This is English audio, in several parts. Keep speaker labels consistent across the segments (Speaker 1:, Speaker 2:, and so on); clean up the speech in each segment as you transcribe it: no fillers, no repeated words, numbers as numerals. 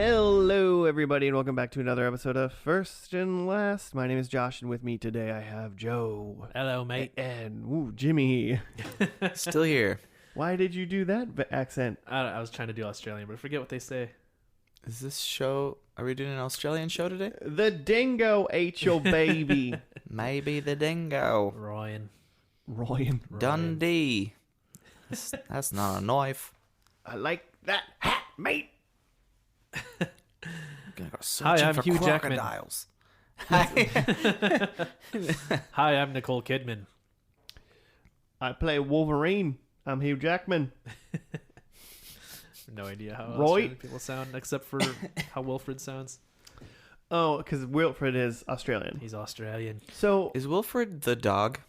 Speaker 1: Hello, everybody, and welcome back to another episode of First and Last. My name is Josh, and with me today I have Joe.
Speaker 2: Hello, mate.
Speaker 1: And Jimmy.
Speaker 3: Still here.
Speaker 1: Why did you do that accent?
Speaker 2: I was trying to do Australian, but I forget what they say.
Speaker 3: Is this show... Are we doing an Australian show today?
Speaker 1: The dingo ate your baby.
Speaker 3: Maybe the dingo.
Speaker 2: Ryan.
Speaker 3: Dundee. That's not a knife.
Speaker 1: I like that hat, mate.
Speaker 2: Hi, I'm Hugh
Speaker 3: crocodiles.
Speaker 2: Jackman. Hi, I'm Nicole Kidman.
Speaker 1: I play Wolverine. I'm Hugh Jackman.
Speaker 2: No idea how
Speaker 1: Roy?
Speaker 2: Australian people sound, except for how Wilfred sounds.
Speaker 1: Oh, because Wilfred is Australian.
Speaker 2: He's Australian.
Speaker 1: So
Speaker 3: Is Wilfred the dog?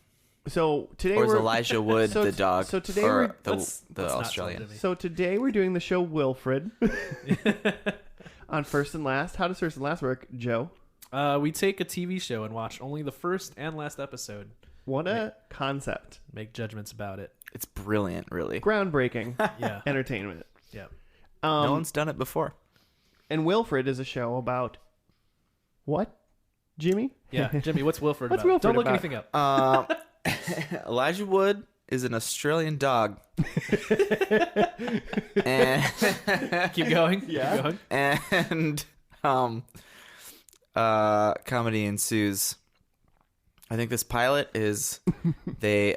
Speaker 1: today
Speaker 3: Or is
Speaker 1: we're
Speaker 3: Elijah Wood
Speaker 1: so
Speaker 3: the dog?
Speaker 1: so today
Speaker 3: or
Speaker 1: we're-
Speaker 3: the
Speaker 2: let's not
Speaker 3: Australian?
Speaker 2: tell Jimmy.
Speaker 1: so today we're doing the show Wilfred on First and Last. How does First and Last work, Joe?
Speaker 2: We take a TV show and watch only the first and last episode.
Speaker 1: What a concept.
Speaker 2: Make judgments about it.
Speaker 3: It's brilliant, really.
Speaker 1: Groundbreaking
Speaker 2: Yeah.
Speaker 1: entertainment.
Speaker 2: Yeah.
Speaker 3: No one's done it before.
Speaker 1: And Wilfred is a show about what? Jimmy?
Speaker 2: Yeah. Jimmy, what's Wilfred
Speaker 1: What's
Speaker 2: about?
Speaker 1: Wilfred
Speaker 2: Don't look
Speaker 1: about?
Speaker 2: anything up.
Speaker 3: Elijah Wood is an Australian dog. and
Speaker 2: Keep going.
Speaker 1: Yeah.
Speaker 2: Keep going.
Speaker 3: and comedy ensues. I think this pilot is they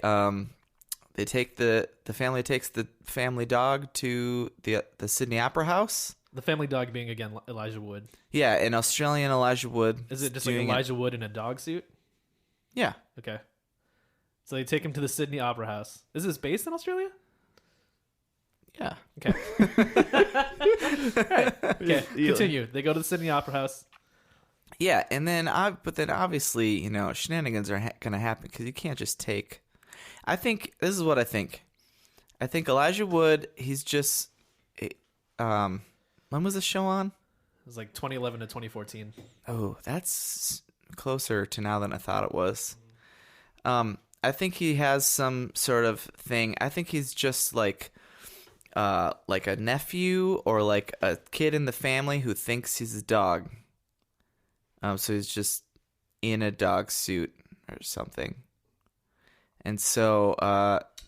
Speaker 3: take the family takes the family dog to the Sydney Opera House.
Speaker 2: The family dog being, again, Elijah Wood.
Speaker 3: Yeah, an Australian Elijah Wood.
Speaker 2: Is it just like
Speaker 3: doing
Speaker 2: Elijah Wood in a dog suit?
Speaker 3: Yeah.
Speaker 2: Okay. So they take him to the Sydney Opera House. Is this based in Australia?
Speaker 3: Yeah.
Speaker 2: Okay. Right. Okay. Continue. They go to the Sydney Opera House.
Speaker 3: Yeah, and then but then obviously, shenanigans are going to happen because you can't just take. I think this is what I think. I think Elijah Wood, he's just when was the show on?
Speaker 2: It was like 2011 to 2014.
Speaker 3: Oh, that's closer to now than I thought it was. I think he has some sort of thing. I think he's just like a nephew or like a kid in the family who thinks he's a dog. So he's just in a dog suit or something. And so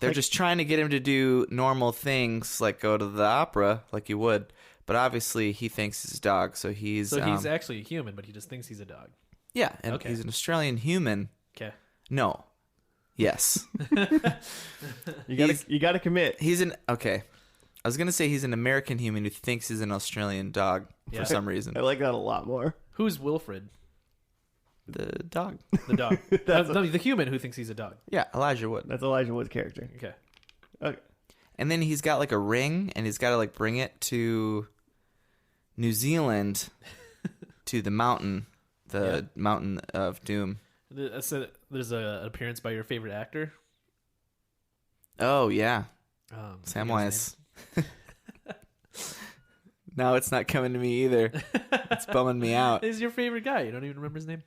Speaker 3: they're just trying to get him to do normal things like go to the opera like you would. But obviously he thinks he's a dog, so he's...
Speaker 2: So he's actually a human, but he just thinks he's a dog.
Speaker 3: Yeah, and
Speaker 2: Okay.
Speaker 3: he's an Australian human.
Speaker 2: Okay.
Speaker 3: No. Yes.
Speaker 1: You gotta commit.
Speaker 3: Okay. I was going to say he's an American human who thinks he's an Australian dog
Speaker 2: Yeah.
Speaker 3: for some reason.
Speaker 1: I like that a lot more.
Speaker 2: Who's Wilfred?
Speaker 3: The dog.
Speaker 2: The dog.
Speaker 1: That's
Speaker 2: No, the human who thinks he's a dog.
Speaker 3: Yeah, Elijah Wood.
Speaker 1: That's Elijah Wood's character.
Speaker 2: Okay.
Speaker 1: Okay.
Speaker 3: And then he's got like a ring and he's got to like bring it to New Zealand to the mountain, mountain of doom.
Speaker 2: So there's an appearance by your favorite actor.
Speaker 3: Oh, yeah.
Speaker 2: Samwise.
Speaker 3: Samwise. Now it's not coming to me either. It's bumming me out.
Speaker 2: He's your favorite guy. You don't even remember his name?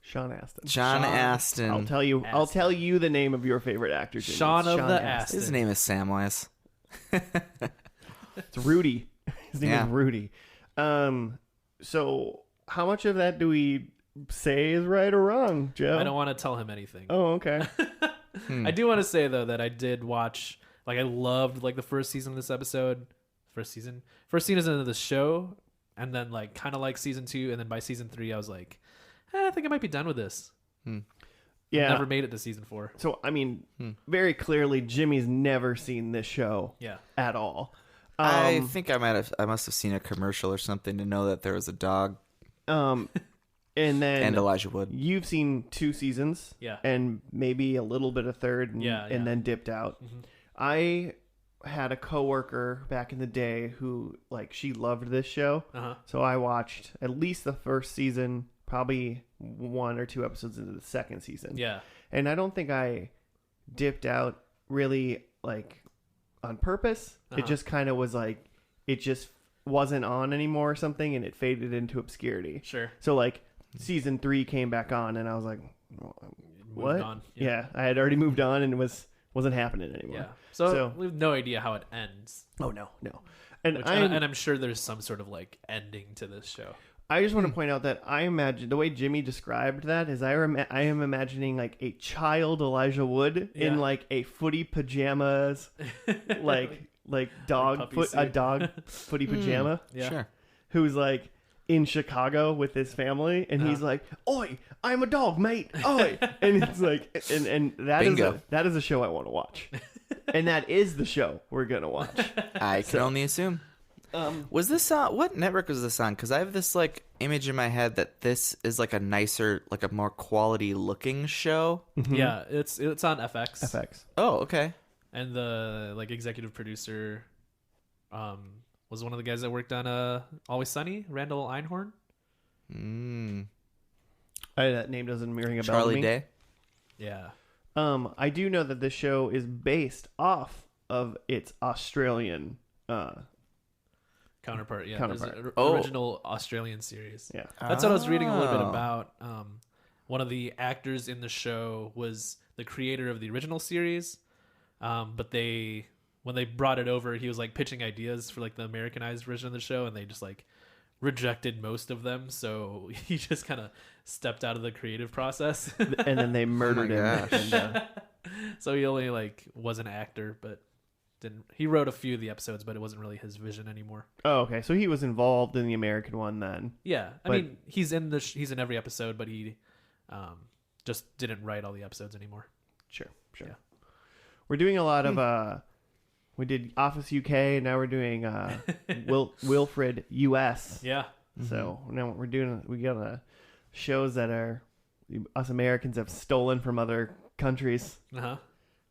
Speaker 1: Sean Astin.
Speaker 3: John Astin.
Speaker 1: I'll tell you the name of your favorite actor. Jimmy.
Speaker 2: Sean
Speaker 1: It's
Speaker 2: of the
Speaker 1: Astin.
Speaker 2: Astin.
Speaker 3: His name is Samwise.
Speaker 1: It's Rudy. His name
Speaker 3: Yeah.
Speaker 1: is Rudy. So how much of that do we say is right or wrong, Joe?
Speaker 2: I don't want to tell him anything.
Speaker 1: Oh, okay.
Speaker 2: I do want to say, though, that I did watch, like, I loved, like, the first season of this episode. First season of the show, and then, like, kind of like season 2, and then by season 3, I was like, I think I might be done with this.
Speaker 1: Yeah.
Speaker 2: Never made it to season 4.
Speaker 1: So, I mean, very clearly, Jimmy's never seen this show
Speaker 2: Yeah.
Speaker 1: at all.
Speaker 3: I think I must have seen a commercial or something to know that there was a dog
Speaker 1: And then
Speaker 3: and Elijah Wood.
Speaker 1: you've seen 2 seasons.
Speaker 2: Yeah.
Speaker 1: And maybe a little bit of third and then dipped out.
Speaker 2: Mm-hmm.
Speaker 1: I had a coworker back in the day who, like, she loved this show.
Speaker 2: Uh-huh.
Speaker 1: So I watched at least the first season, probably 1 or 2 episodes into the second season.
Speaker 2: Yeah.
Speaker 1: And I don't think I dipped out really, like, on purpose. It just kind of was like, it just wasn't on anymore or something, and it faded into obscurity.
Speaker 2: Sure.
Speaker 1: So, like, season 3 came back on, and I was like, what?
Speaker 2: Moved on.
Speaker 1: Yeah. I had already moved on, and it wasn't happening anymore.
Speaker 2: Yeah. So we have no idea how it ends.
Speaker 1: Oh, no. And
Speaker 2: I'm sure there's some sort of like ending to this show.
Speaker 1: I just want to point out that I imagine the way Jimmy described that is I am imagining like a child Elijah Wood in like a footy pajamas, like dog foot, a dog footy pajama.
Speaker 2: Yeah.
Speaker 3: Sure.
Speaker 1: Who's like in Chicago with his family, and he's like, "Oi, I'm a dog, mate. Oi!" And it's like, and that is a show I want to watch, and that is the show we're gonna watch.
Speaker 3: I can only assume. Was this on what network was this on? Because I have this like image in my head that this is like a nicer, like a more quality looking show.
Speaker 1: Mm-hmm.
Speaker 2: Yeah, it's on FX.
Speaker 1: FX.
Speaker 3: Oh, okay.
Speaker 2: And the like executive producer, was one of the guys that worked on Always Sunny, Randall Einhorn.
Speaker 1: That name doesn't ring a bell.
Speaker 3: Charlie
Speaker 1: to me.
Speaker 3: Day.
Speaker 2: Yeah.
Speaker 1: I do know that this show is based off of its Australian
Speaker 2: Counterpart. Yeah.
Speaker 1: Counterpart.
Speaker 2: There's an
Speaker 3: Oh.
Speaker 2: original Australian series.
Speaker 1: Yeah.
Speaker 2: That's what I was reading a little bit
Speaker 3: Oh.
Speaker 2: about. One of the actors in the show was the creator of the original series, but when they brought it over, he was like pitching ideas for like the Americanized version of the show, and they just like rejected most of them. So he just kind of stepped out of the creative process,
Speaker 1: And then they murdered him.
Speaker 3: gosh.
Speaker 1: And,
Speaker 2: so he only like was an actor, but didn't. He wrote a few of the episodes, but it wasn't really his vision anymore.
Speaker 1: oh, okay. So he was involved in the American one then.
Speaker 2: Yeah, I
Speaker 1: But-
Speaker 2: mean he's in he's in every episode, but he just didn't write all the episodes anymore.
Speaker 1: Sure.
Speaker 2: Yeah.
Speaker 1: We're doing a lot of we did Office UK, and now we're doing Wilfred US.
Speaker 2: Yeah.
Speaker 1: So now we got shows that us Americans have stolen from other countries,
Speaker 2: Uh-huh.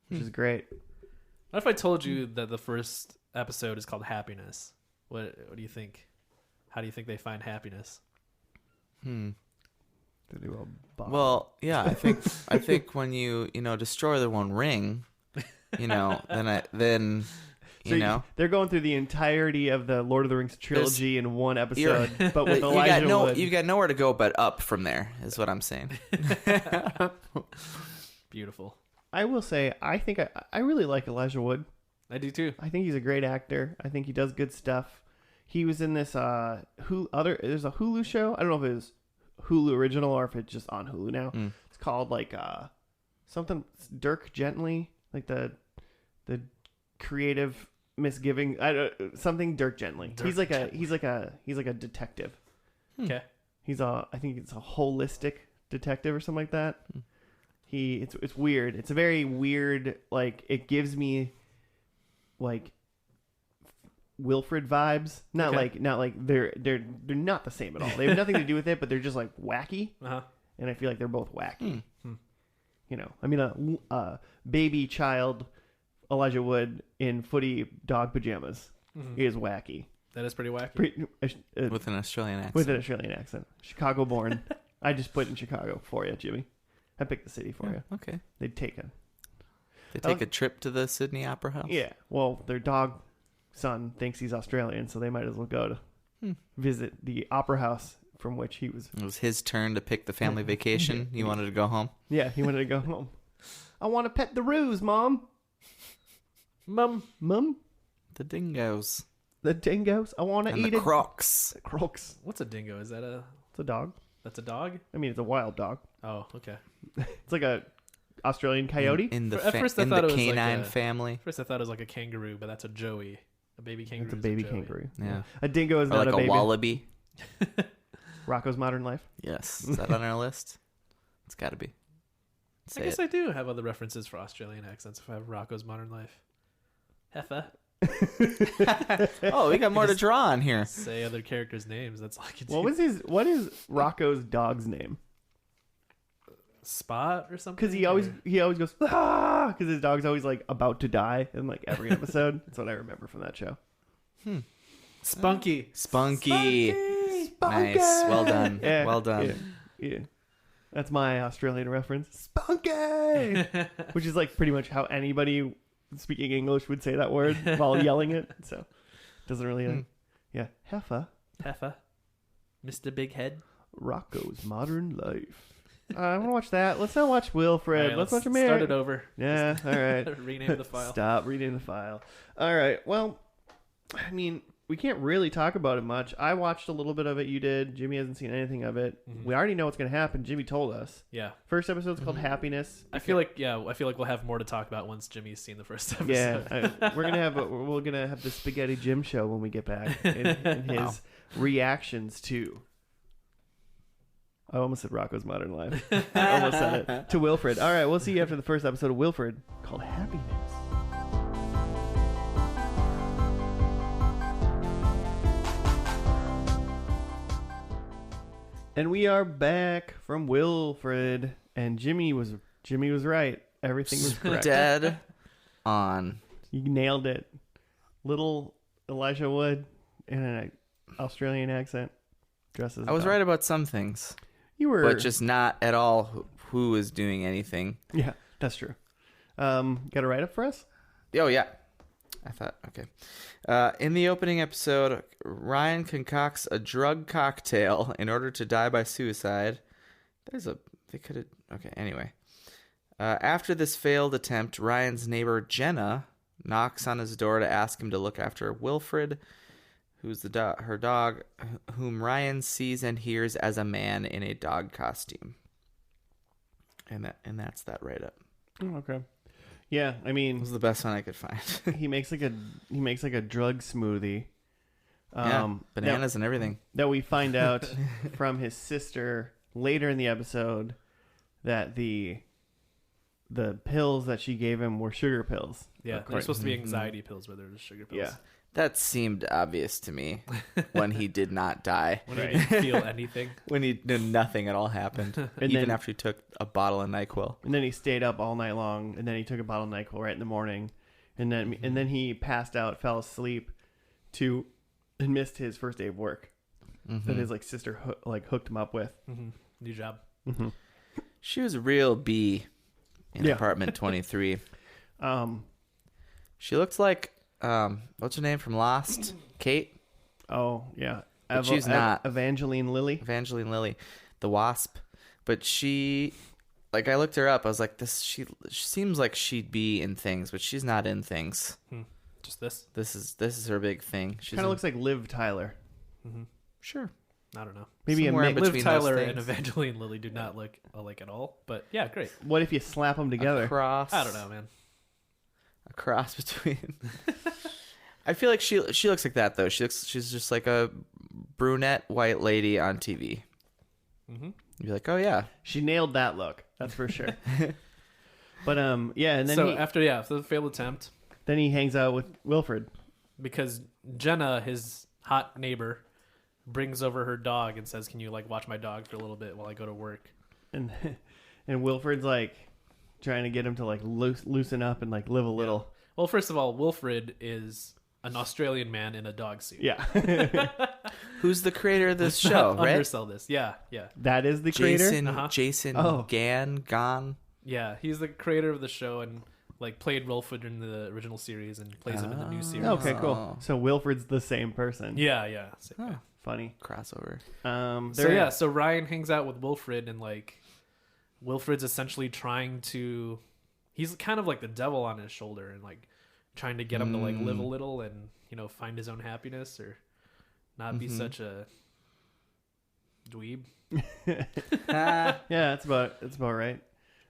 Speaker 1: which is great.
Speaker 2: What if I told you that the first episode is called Happiness? What do you think? How do you think they find happiness?
Speaker 1: To do a bottle.
Speaker 3: Well, yeah, I think when you destroy the One Ring, then
Speaker 1: So they're going through the entirety of the Lord of the Rings trilogy in one episode, but with Elijah Wood.
Speaker 3: you've got nowhere to go but up from there. Is what I'm saying.
Speaker 2: Beautiful.
Speaker 1: I will say, I think I really like Elijah Wood.
Speaker 2: I do too.
Speaker 1: I think he's a great actor. I think he does good stuff. He was in this there's a Hulu show. I don't know if it was Hulu original or if it's just on Hulu now. It's called like something Dirk Gently, like the creative misgiving. Something Dirk Gently. He's like a detective.
Speaker 2: Okay.
Speaker 1: I think it's a holistic detective or something like that. It's weird. It's a very weird, like, it gives me like Wilfred vibes. Not like they're not the same at all. They have nothing to do with it, but they're just like wacky.
Speaker 2: Uh-huh.
Speaker 1: And I feel like they're both wacky. I mean, a baby child Elijah Wood in footy dog pajamas is wacky.
Speaker 2: That is pretty wacky.
Speaker 3: With an Australian accent.
Speaker 1: With an Australian accent. Chicago born. I just put in Chicago for you, Jimmy. I picked the city for you.
Speaker 3: Okay.
Speaker 1: They'd take it.
Speaker 3: They take a trip to the Sydney Opera House.
Speaker 1: Yeah. Well, their dog son thinks he's Australian, so they might as well go to visit the opera house from which he was.
Speaker 3: It was his turn to pick the family vacation. He wanted to go home.
Speaker 1: Yeah, he wanted to go home. I want to pet the roos, Mom. Mum?
Speaker 3: The dingoes.
Speaker 1: The dingoes? I want to
Speaker 3: And
Speaker 1: eat
Speaker 3: the
Speaker 1: it.
Speaker 3: crocs.
Speaker 1: The crocs.
Speaker 2: What's a dingo? Is that
Speaker 1: It's a dog.
Speaker 2: that's a dog?
Speaker 1: I mean, it's a wild dog.
Speaker 2: Oh, okay.
Speaker 1: It's like a Australian coyote.
Speaker 3: In the,
Speaker 2: At first I
Speaker 3: in
Speaker 2: thought
Speaker 3: the
Speaker 2: it was like
Speaker 3: canine
Speaker 2: a-
Speaker 3: family.
Speaker 2: First I thought it was like a kangaroo, but that's a joey. A baby kangaroo.
Speaker 1: It's a
Speaker 2: is
Speaker 1: baby
Speaker 2: joey.
Speaker 1: kangaroo.
Speaker 3: Yeah.
Speaker 1: A dingo is
Speaker 3: Or
Speaker 1: not
Speaker 3: like
Speaker 1: a
Speaker 3: a
Speaker 1: baby.
Speaker 3: wallaby.
Speaker 1: Rocco's Modern Life.
Speaker 3: Yes. Is that on our list? It's got to be.
Speaker 2: I guess I do have other references for Australian accents if I have Rocco's Modern Life. Heffa.
Speaker 3: Oh, we got more to draw on here.
Speaker 2: Say other characters' names. That's all I can do.
Speaker 1: What is Rocco's dog's name?
Speaker 2: Spot or something?
Speaker 1: Because he always goes ah, because his dog's always like about to die in like every episode. That's what I remember from that show.
Speaker 2: Spunky.
Speaker 3: Spunky.
Speaker 1: Spunky!
Speaker 3: Nice. Well done.
Speaker 1: Yeah,
Speaker 3: Well done.
Speaker 1: Yeah. That's my Australian reference. Spunky, which is like pretty much how anybody speaking English would say that word while yelling it. So it doesn't really. Yeah, Heffa.
Speaker 2: Heffa. Mr. Big Head.
Speaker 1: Rocco's Modern Life. I want to watch that. Let's not watch Wilfred.
Speaker 2: All right,
Speaker 1: let's watch
Speaker 2: start
Speaker 1: America.
Speaker 2: it over.
Speaker 1: Yeah, all right.
Speaker 2: Rename the file.
Speaker 1: Stop reading the file. All right. Well, I mean, we can't really talk about it much. I watched a little bit of it. You did. Jimmy hasn't seen anything of it.
Speaker 2: Mhm.
Speaker 1: We already know what's going to happen. Jimmy told us.
Speaker 2: Yeah.
Speaker 1: First episode's called Happiness.
Speaker 2: I feel like we'll have more to talk about once Jimmy's seen the first episode.
Speaker 1: Yeah, we're gonna have the Spaghetti Jim show when we get back, and his reactions to. I almost said Rocco's Modern Life. I almost said it to Wilfred. All right, we'll see you after the first episode of Wilfred called Happiness. And we are back from Wilfred, and Jimmy was right. Everything was correct.
Speaker 3: Dead on.
Speaker 1: You nailed it. Little Elijah Wood in an Australian accent dresses.
Speaker 3: I was right about some things,
Speaker 1: but
Speaker 3: just not at all who is doing anything.
Speaker 1: Yeah, that's true. Got a write up for us?
Speaker 3: Oh yeah, I thought okay. In the opening episode, Ryan concocts a drug cocktail in order to die by suicide. They could have. Okay, anyway. After this failed attempt, Ryan's neighbor Jenna knocks on his door to ask him to look after Wilfred, who's her dog, whom Ryan sees and hears as a man in a dog costume. And that's that write up.
Speaker 1: Oh, okay. Yeah, I mean,
Speaker 3: It was the best one I could find.
Speaker 1: he makes like a drug smoothie.
Speaker 3: Bananas and everything.
Speaker 1: That we find out from his sister later in the episode that the pills that she gave him were sugar pills.
Speaker 2: Yeah, they're supposed to be anxiety pills, but they're just sugar pills.
Speaker 1: Yeah.
Speaker 3: That seemed obvious to me when he did not die.
Speaker 2: When he didn't feel anything.
Speaker 3: When he knew nothing at all happened.
Speaker 1: And
Speaker 3: even
Speaker 1: then-
Speaker 3: after he took a bottle of NyQuil.
Speaker 1: And then he stayed up all night long, and then he took a bottle of NyQuil right in the morning, and then he passed out, fell asleep, and missed his first day of work that his sister hooked him up with.
Speaker 2: Mm-hmm. New job.
Speaker 1: Mm-hmm.
Speaker 3: She was a real bee in apartment 23. She looked like what's her name from Lost? Kate?
Speaker 1: Oh yeah,
Speaker 3: But she's not.
Speaker 1: Evangeline Lilly.
Speaker 3: Evangeline Lilly, the wasp. But she, I looked her up. I was like, she seems like she'd be in things, but she's not in things.
Speaker 2: Just this?
Speaker 3: This is her big thing. She
Speaker 1: Kind of looks like Liv Tyler.
Speaker 2: Mm-hmm.
Speaker 3: Sure.
Speaker 2: I don't know.
Speaker 1: Maybe
Speaker 3: Somewhere in
Speaker 1: a mix.
Speaker 3: between
Speaker 2: Liv
Speaker 3: those
Speaker 2: Tyler
Speaker 3: things.
Speaker 2: and Evangeline Lilly do not look alike at all. But yeah, great.
Speaker 1: What if you slap them together?
Speaker 3: A cross.
Speaker 2: I don't know, man.
Speaker 3: A cross between. I feel like she looks like that though. She's just like a brunette white lady on TV.
Speaker 2: Mm-hmm.
Speaker 3: You'd be like, oh yeah,
Speaker 1: She nailed that look. That's for sure. But yeah, and then
Speaker 2: after the failed attempt,
Speaker 1: then he hangs out with Wilfred.
Speaker 2: because Jenna, his hot neighbor, brings over her dog and says, "Can you watch my dog for a little bit while I go to work?"
Speaker 1: And Wilfred's trying to get him to loosen up and live a little.
Speaker 2: Well, first of all, Wilfred is an Australian man in a dog suit.
Speaker 1: Yeah.
Speaker 3: who's the creator of this
Speaker 2: Let's
Speaker 3: show?
Speaker 2: not
Speaker 3: Right?
Speaker 2: undersell this. Yeah.
Speaker 1: That is the creator.
Speaker 3: Jason
Speaker 1: Oh.
Speaker 3: Gone.
Speaker 2: Yeah, he's the creator of the show and played Wilfred in the original series and plays him in the new series.
Speaker 1: Okay, cool.
Speaker 3: Oh.
Speaker 1: So Wilfred's the same person.
Speaker 2: Yeah.
Speaker 3: Huh.
Speaker 1: Funny.
Speaker 3: Crossover.
Speaker 2: So Ryan hangs out with Wilfred and Wilfred's essentially trying to, he's kind of like the devil on his shoulder and trying to get him to live a little and find his own happiness or not be such a dweeb.
Speaker 1: Yeah, that's about right.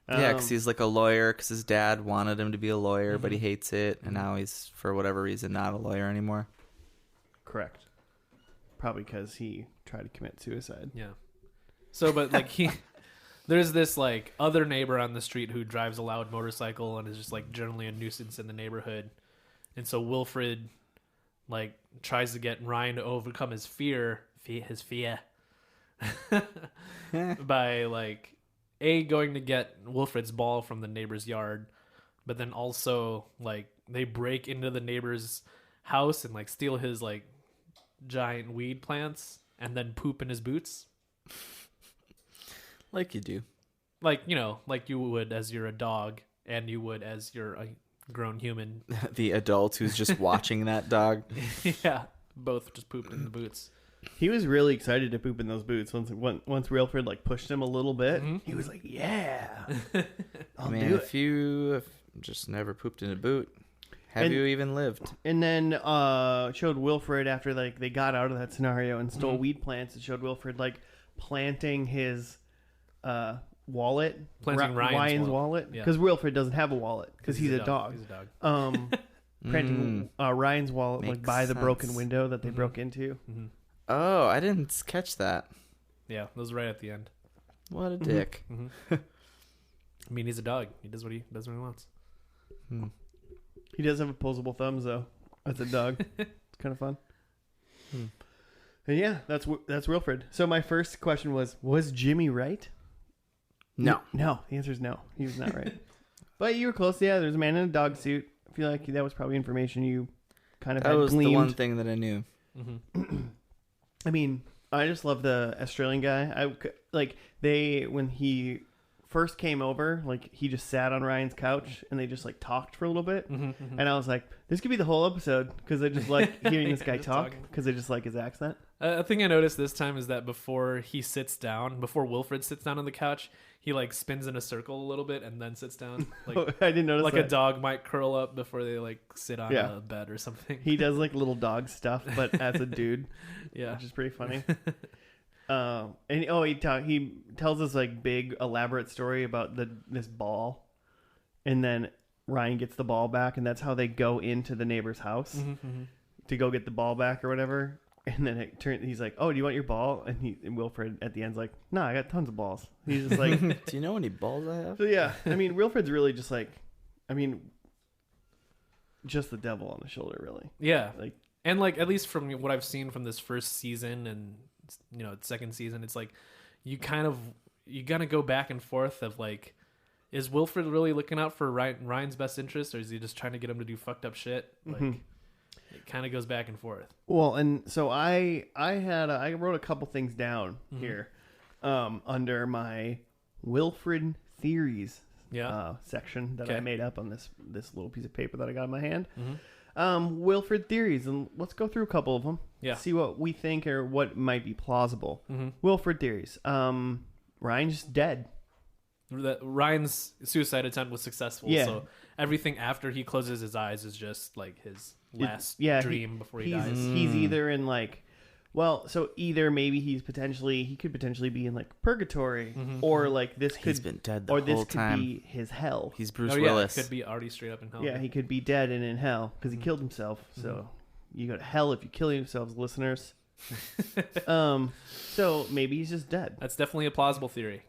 Speaker 3: Yeah, because he's a lawyer because his dad wanted him to be a lawyer, but he hates it, and now he's, for whatever reason, not a lawyer anymore.
Speaker 1: Correct. Probably because he tried to commit suicide.
Speaker 2: Yeah. So, but there's this other neighbor on the street who drives a loud motorcycle and is just generally a nuisance in the neighborhood. And so Wilfred tries to get Ryan to overcome his fear by going to get Wilfred's ball from the neighbor's yard, but then also they break into the neighbor's house and steal his giant weed plants and then poop in his boots.
Speaker 3: Like you do.
Speaker 2: Like you would as you're a dog and you would as you're a grown human.
Speaker 3: The adult who's just watching that dog.
Speaker 2: Yeah, both just pooped in the boots.
Speaker 1: He was really excited to poop in those boots. Once Wilfred pushed him a little bit,
Speaker 2: Mm-hmm.
Speaker 1: he was like, "Yeah, I'll
Speaker 3: Man,
Speaker 1: do
Speaker 3: if
Speaker 1: it."
Speaker 3: you have just never pooped in a boot, Have you even lived?
Speaker 1: And then showed Wilfred after like they got out of that scenario and stole weed plants. It showed Wilfred like planting his wallet,
Speaker 2: Planting Ryan's wallet.
Speaker 1: because Wilfred doesn't have a wallet because he's a dog.
Speaker 2: He's a dog.
Speaker 1: Planting Ryan's wallet like
Speaker 3: Makes
Speaker 1: by the broken
Speaker 3: sense.
Speaker 1: window that they broke into.
Speaker 2: Mm-hmm.
Speaker 3: Oh, I didn't catch that.
Speaker 2: Yeah, that was right at the end.
Speaker 3: What a dick.
Speaker 2: Mm-hmm. I mean, he's a dog. He does what he wants.
Speaker 3: Hmm.
Speaker 1: He does have opposable thumbs though. As a dog, it's kind of fun. And yeah, that's Wilfred. So my first question was Jimmy right?
Speaker 3: No.
Speaker 1: No, the answer is no. He was not right. But you were close. Yeah, there's a man in a dog suit. I feel like that was probably information you kind of
Speaker 3: That
Speaker 1: had
Speaker 3: was
Speaker 1: gleaned.
Speaker 3: the one thing that I knew.
Speaker 2: Mm-hmm.
Speaker 1: I mean, I just love the Australian guy. When he first came over, like he just sat on Ryan's couch and they just like talked for a little bit.
Speaker 2: Mm-hmm.
Speaker 1: And I was like, this could be the whole episode because I just like hearing this guy
Speaker 2: Just
Speaker 1: talk
Speaker 2: talking.
Speaker 1: because I just like his accent.
Speaker 2: A thing I noticed this time is that before Wilfred sits down on the couch, he like spins in a circle a little bit and then sits down. Like
Speaker 1: I didn't notice
Speaker 2: like
Speaker 1: that.
Speaker 2: A dog might curl up before they like sit on
Speaker 1: Yeah.
Speaker 2: a bed or something.
Speaker 1: He does like little dog stuff, but as a dude,
Speaker 2: Yeah.
Speaker 1: which is pretty funny. He tells this like big elaborate story about this ball, and then Ryan gets the ball back, and that's how they go into the neighbor's house to go get the ball back or whatever. And then he's like, "Oh, do you want your ball?" And Wilfred at the end's like, "No, I got tons of balls." He's just like,
Speaker 3: Do you know how many balls I have?
Speaker 1: so yeah. I mean, Wilfred's really just like, just the devil on the shoulder, really.
Speaker 2: Yeah.
Speaker 1: Like,
Speaker 2: And like at least from what I've seen from this first season and second season, it's like you gotta go back and forth of like, is Wilfred really looking out for Ryan's best interest, or is he just trying to get him to do fucked up shit? Like it kind of goes back and forth.
Speaker 1: well, and so I wrote a couple things down here under my Wilfred theories section that I
Speaker 2: Okay.
Speaker 1: made up on this little piece of paper that I got in my hand. Wilfred theories, and let's go through a couple of them.
Speaker 2: Yeah.
Speaker 1: See what we think or what might be plausible. Wilfred theories. Ryan's dead.
Speaker 2: That Ryan's suicide attempt was successful,
Speaker 1: Yeah.
Speaker 2: so everything after he closes his eyes is just like his last dream before he
Speaker 1: he's,
Speaker 2: dies.
Speaker 1: He's either in like, either maybe he could potentially be in like purgatory, or like this could
Speaker 3: He's been dead the
Speaker 1: or
Speaker 3: whole
Speaker 1: this could
Speaker 3: time.
Speaker 1: be his hell.
Speaker 3: He's Bruce
Speaker 2: Oh yeah,
Speaker 3: Willis.
Speaker 2: could be already straight up in hell.
Speaker 1: Yeah, he could be dead and in hell because he killed himself. So you go to hell if you kill yourselves, listeners. So maybe he's just dead.
Speaker 2: That's definitely a plausible theory.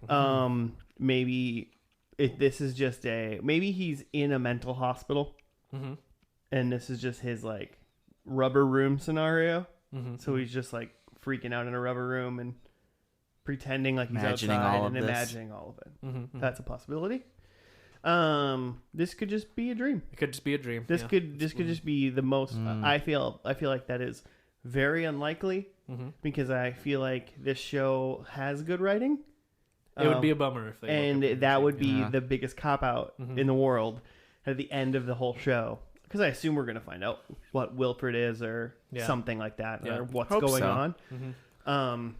Speaker 1: Maybe if this is just maybe he's in a mental hospital, and this is just his like rubber room scenario. So he's just like freaking out in a rubber room and pretending like he's
Speaker 3: Imagining
Speaker 1: outside
Speaker 3: all of
Speaker 1: and
Speaker 3: this.
Speaker 1: imagining all of it. That's a possibility. This could just be a dream.
Speaker 2: It could just be a dream.
Speaker 1: This
Speaker 2: yeah.
Speaker 1: could just be the most. I feel like that is very unlikely because I feel like this show has good writing.
Speaker 2: It would be a bummer if they
Speaker 1: and that would be
Speaker 3: Yeah.
Speaker 1: the biggest cop out in the world at the end of the whole show. Because I assume we're gonna find out what Wilfred is or something like that,
Speaker 2: Yeah.
Speaker 1: or what's
Speaker 3: Hope
Speaker 1: going
Speaker 3: so.
Speaker 1: on.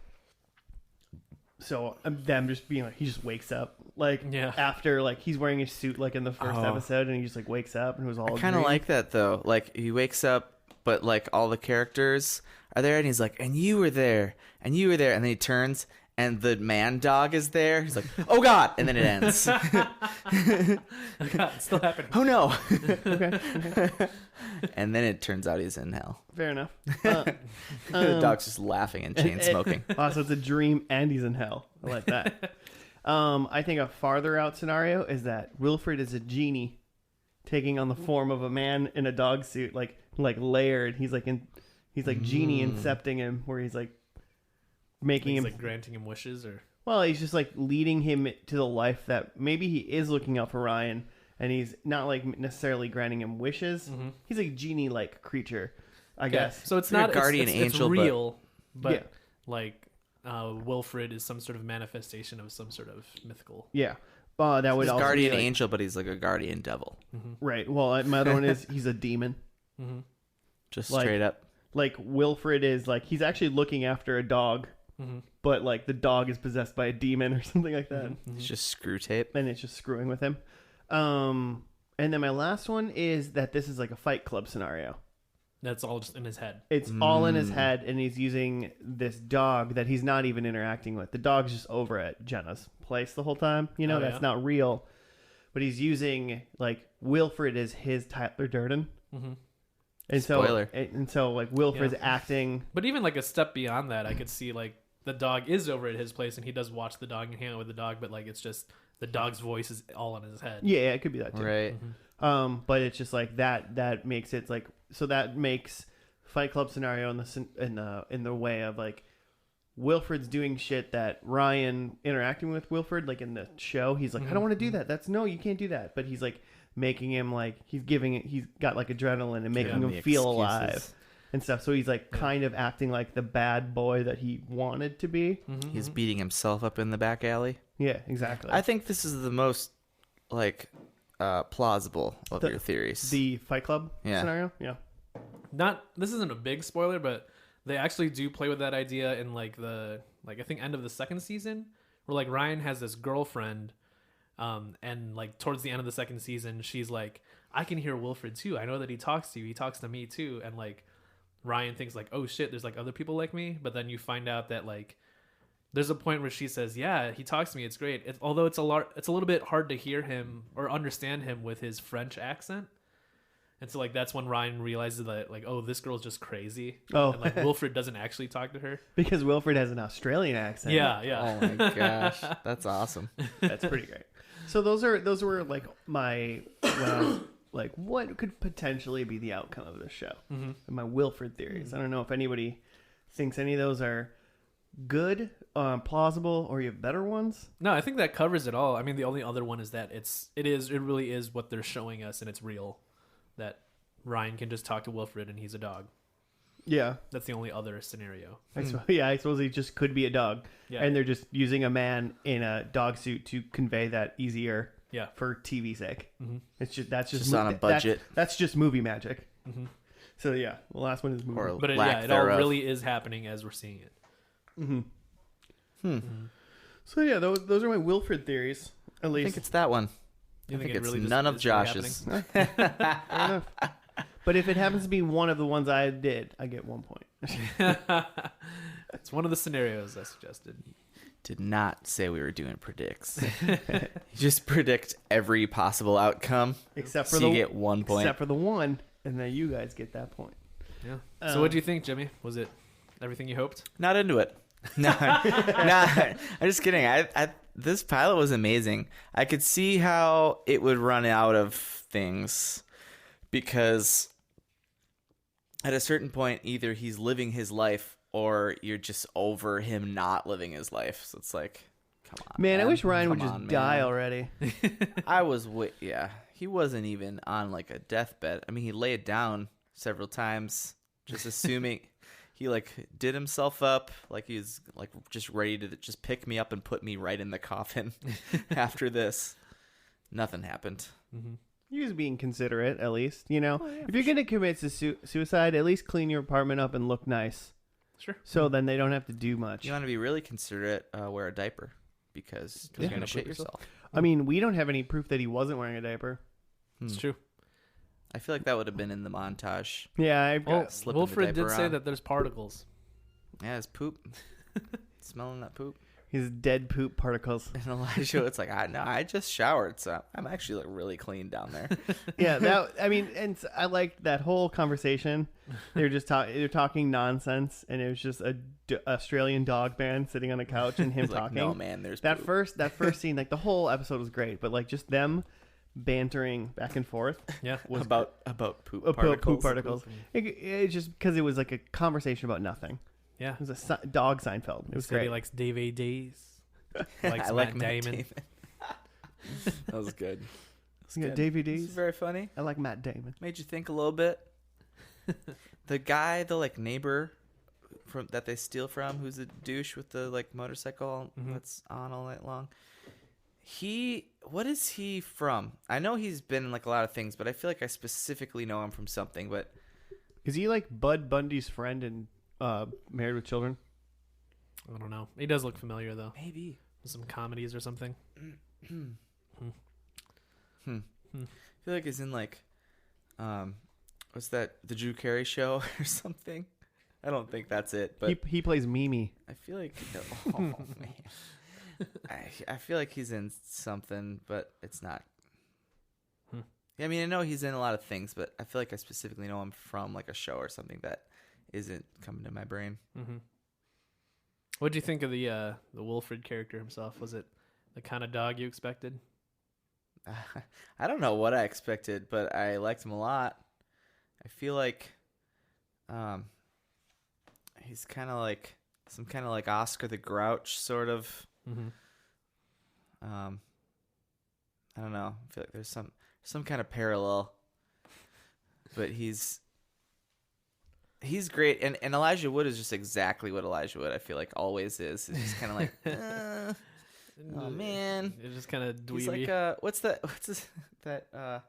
Speaker 1: So them just being like, he just wakes up like after like he's wearing his suit like in the first episode, and he just like wakes up and it was all.
Speaker 3: I kind of like that though. Like he wakes up, but like all the characters are there, and he's like, "And you were there, and you were there," and then he turns, and the man dog is there. He's like, "Oh God!" and then it ends.
Speaker 2: It's still happening.
Speaker 3: Oh no!
Speaker 1: Okay,
Speaker 3: And then it turns out he's in hell.
Speaker 1: fair enough.
Speaker 3: The dog's just laughing and chain smoking.
Speaker 1: So it's a dream and he's in hell. I like that. I think a farther out scenario is that Wilfred is a genie taking on the form of a man in a dog suit, like layered. He's like genie incepting him, where he's like making
Speaker 2: He's
Speaker 1: him
Speaker 2: like granting him wishes, or
Speaker 1: he's just like leading him to the life that maybe he is looking out for Ryan, and he's not like necessarily granting him wishes. He's a genie like creature, I guess.
Speaker 2: So it's
Speaker 3: Like a
Speaker 2: not
Speaker 3: guardian angel,
Speaker 2: It's
Speaker 3: but-
Speaker 2: real, but
Speaker 1: Yeah.
Speaker 2: like Wilfred is some sort of manifestation of some sort of mythical.
Speaker 1: Yeah. That would
Speaker 3: He's
Speaker 1: also
Speaker 3: guardian
Speaker 1: be like,
Speaker 3: angel, but he's like a guardian devil.
Speaker 1: right. Well, my other one is he's a demon.
Speaker 3: Just
Speaker 1: Like-
Speaker 3: straight up.
Speaker 1: Like Wilfred is like he's actually looking after a dog, but like the dog is possessed by a demon or something like that,
Speaker 3: It's just screw tape.
Speaker 1: and it's just screwing with him. And then my last one is that this is like a Fight Club scenario.
Speaker 2: That's all just in his head.
Speaker 1: It's all in his head, and he's using this dog that he's not even interacting with. The dog's just over at Jenna's place the whole time. You know, that's not real. But he's using, like, Wilfred as his Tyler Durden.
Speaker 2: Mm-hmm.
Speaker 1: And
Speaker 3: Spoiler.
Speaker 1: So, like, Wilfred's acting.
Speaker 2: But even, like, a step beyond that, I could see, like, the dog is over at his place, and he does watch the dog and hang out with the dog, but, like, it's just the dog's voice is all in his head.
Speaker 1: Yeah, it could be that, too.
Speaker 3: Right.
Speaker 2: Mm-hmm.
Speaker 1: But it's just, like, that makes it, like... So that makes Fight Club scenario in the way of, like, Wilfred's doing shit that Ryan interacting with Wilfred, like in the show, he's like, I don't want to do that. No, you can't do that. But he's like making him like he's got like adrenaline and making him feel alive and stuff. So he's like kind of acting like the bad boy that he wanted to be.
Speaker 3: He's beating himself up in the back alley.
Speaker 1: Yeah, exactly.
Speaker 3: I think this is the most like plausible of your theories.
Speaker 1: The Fight Club scenario. Yeah.
Speaker 2: This isn't a big spoiler, but they actually do play with that idea in like I think end of the second season, where like Ryan has this girlfriend, and like towards the end of the second season, she's like, I can hear Wilfred too. I know that he talks to you. He talks to me too. And like Ryan thinks like, oh shit, there's like other people like me. But then you find out that like there's a point where she says, yeah, he talks to me. It's great. Although it's a little bit hard to hear him or understand him with his French accent. And so, like, that's when Ryan realizes that, like, oh, this girl's just crazy.
Speaker 1: Oh.
Speaker 2: And, like, Wilfred doesn't actually talk to her.
Speaker 1: Because Wilfred has an Australian accent.
Speaker 2: Yeah.
Speaker 3: Oh, my gosh. That's awesome.
Speaker 1: That's pretty great. So those were, like, my, like, what could potentially be the outcome of this show? Mm-hmm. My Wilfred theories. I don't know if anybody thinks any of those are good, plausible, or you have better ones.
Speaker 2: No, I think that covers it all. I mean, the only other one is that it really is what they're showing us, and it's real. That Ryan can just talk to Wilfred and he's a dog.
Speaker 1: Yeah.
Speaker 2: That's the only other scenario.
Speaker 1: I suppose he just could be a dog. Yeah. And they're just using a man in a dog suit to convey that easier for TV sake. Mm-hmm. That's just
Speaker 3: on a budget.
Speaker 1: That's just movie magic. Mm-hmm. So, yeah. The last one is movie.
Speaker 2: But it all really is happening as we're seeing it.
Speaker 1: Mm-hmm. So, yeah, those are my Wilfred theories, at least.
Speaker 3: I think it's that one.
Speaker 2: I think
Speaker 3: it's really none of Josh's.
Speaker 1: Fair enough. But if it happens to be one of the ones I did, I get 1 point.
Speaker 2: It's one of the scenarios I suggested.
Speaker 3: Did not say we were doing predicts. You just predict every possible outcome.
Speaker 1: Except for
Speaker 3: you get 1 point.
Speaker 1: Except for the one, and then you guys get that point.
Speaker 2: Yeah. So what do you think, Jimmy? Was it everything you hoped?
Speaker 3: Not into it. No, I'm just kidding. This pilot was amazing. I could see how it would run out of things because at a certain point, either he's living his life or you're just over him not living his life. So it's like, come on,
Speaker 1: man. I wish Ryan would just die already.
Speaker 3: He wasn't even on like a deathbed. I mean, he laid down several times, just assuming. He like did himself up like he's like just ready to just pick me up and put me right in the coffin after this. Nothing happened.
Speaker 1: Mm-hmm. He was being considerate, at least. You know, if you're going to commit suicide, at least clean your apartment up and look nice.
Speaker 2: Sure.
Speaker 1: So then they don't have to do much.
Speaker 3: You want to be really considerate, wear a diaper because you're going to shit yourself.
Speaker 1: I mean, we don't have any proof that he wasn't wearing a diaper.
Speaker 2: It's true.
Speaker 3: I feel like that would have been in the montage.
Speaker 1: Yeah,
Speaker 2: Wilfred did say that there's particles.
Speaker 3: Yeah, his poop. Smelling that poop.
Speaker 1: His dead poop particles.
Speaker 3: And Elijah, it's like, I just showered, so I'm actually like really clean down there.
Speaker 1: Yeah, and I liked that whole conversation. They're just they're talking nonsense, and it was just a Australian dog man sitting on a couch and him talking.
Speaker 3: Like, no man, there's
Speaker 1: that
Speaker 3: poop.
Speaker 1: That first scene, like the whole episode was great, but like just them bantering back and forth.
Speaker 2: Yeah,
Speaker 3: about poop particles.
Speaker 1: It's just because it was like a conversation about nothing.
Speaker 2: Yeah,
Speaker 1: it was a dog Seinfeld. It was great.
Speaker 2: He likes DVDs.
Speaker 3: I like Matt Damon. That was good.
Speaker 1: DVDs.
Speaker 3: This is very funny.
Speaker 1: I like Matt Damon.
Speaker 3: Made you think a little bit. The guy, the like neighbor from that they steal from, who's a douche with the like motorcycle that's on all night long. What is he from? I know he's been in like a lot of things, but I feel like I specifically know him from something. But
Speaker 1: is he like Bud Bundy's friend in Married with Children?
Speaker 2: I don't know. He does look familiar though.
Speaker 3: Maybe
Speaker 2: some comedies or something.
Speaker 3: I feel like he's in like, what's that? The Drew Carey Show or something. I don't think that's it, but
Speaker 1: he plays Mimi.
Speaker 3: I feel like, oh man, I feel like he's in something, but it's not. Yeah, I mean, I know he's in a lot of things, but I feel like I specifically know him from like a show or something that isn't coming to my brain.
Speaker 2: Mm-hmm. What do you think of the Wilfred character himself? Was it the kind of dog you expected?
Speaker 3: I don't know what I expected, but I liked him a lot. I feel like he's kind of like some kind of like Oscar the Grouch sort of.
Speaker 2: Mm-hmm.
Speaker 3: I don't know. I feel like there's some kind of parallel, but he's great, and Elijah Wood is just exactly what Elijah Wood I feel like always is. It's just kind of like, oh man,
Speaker 2: It's just kind of dweeby.
Speaker 3: he's like, what's that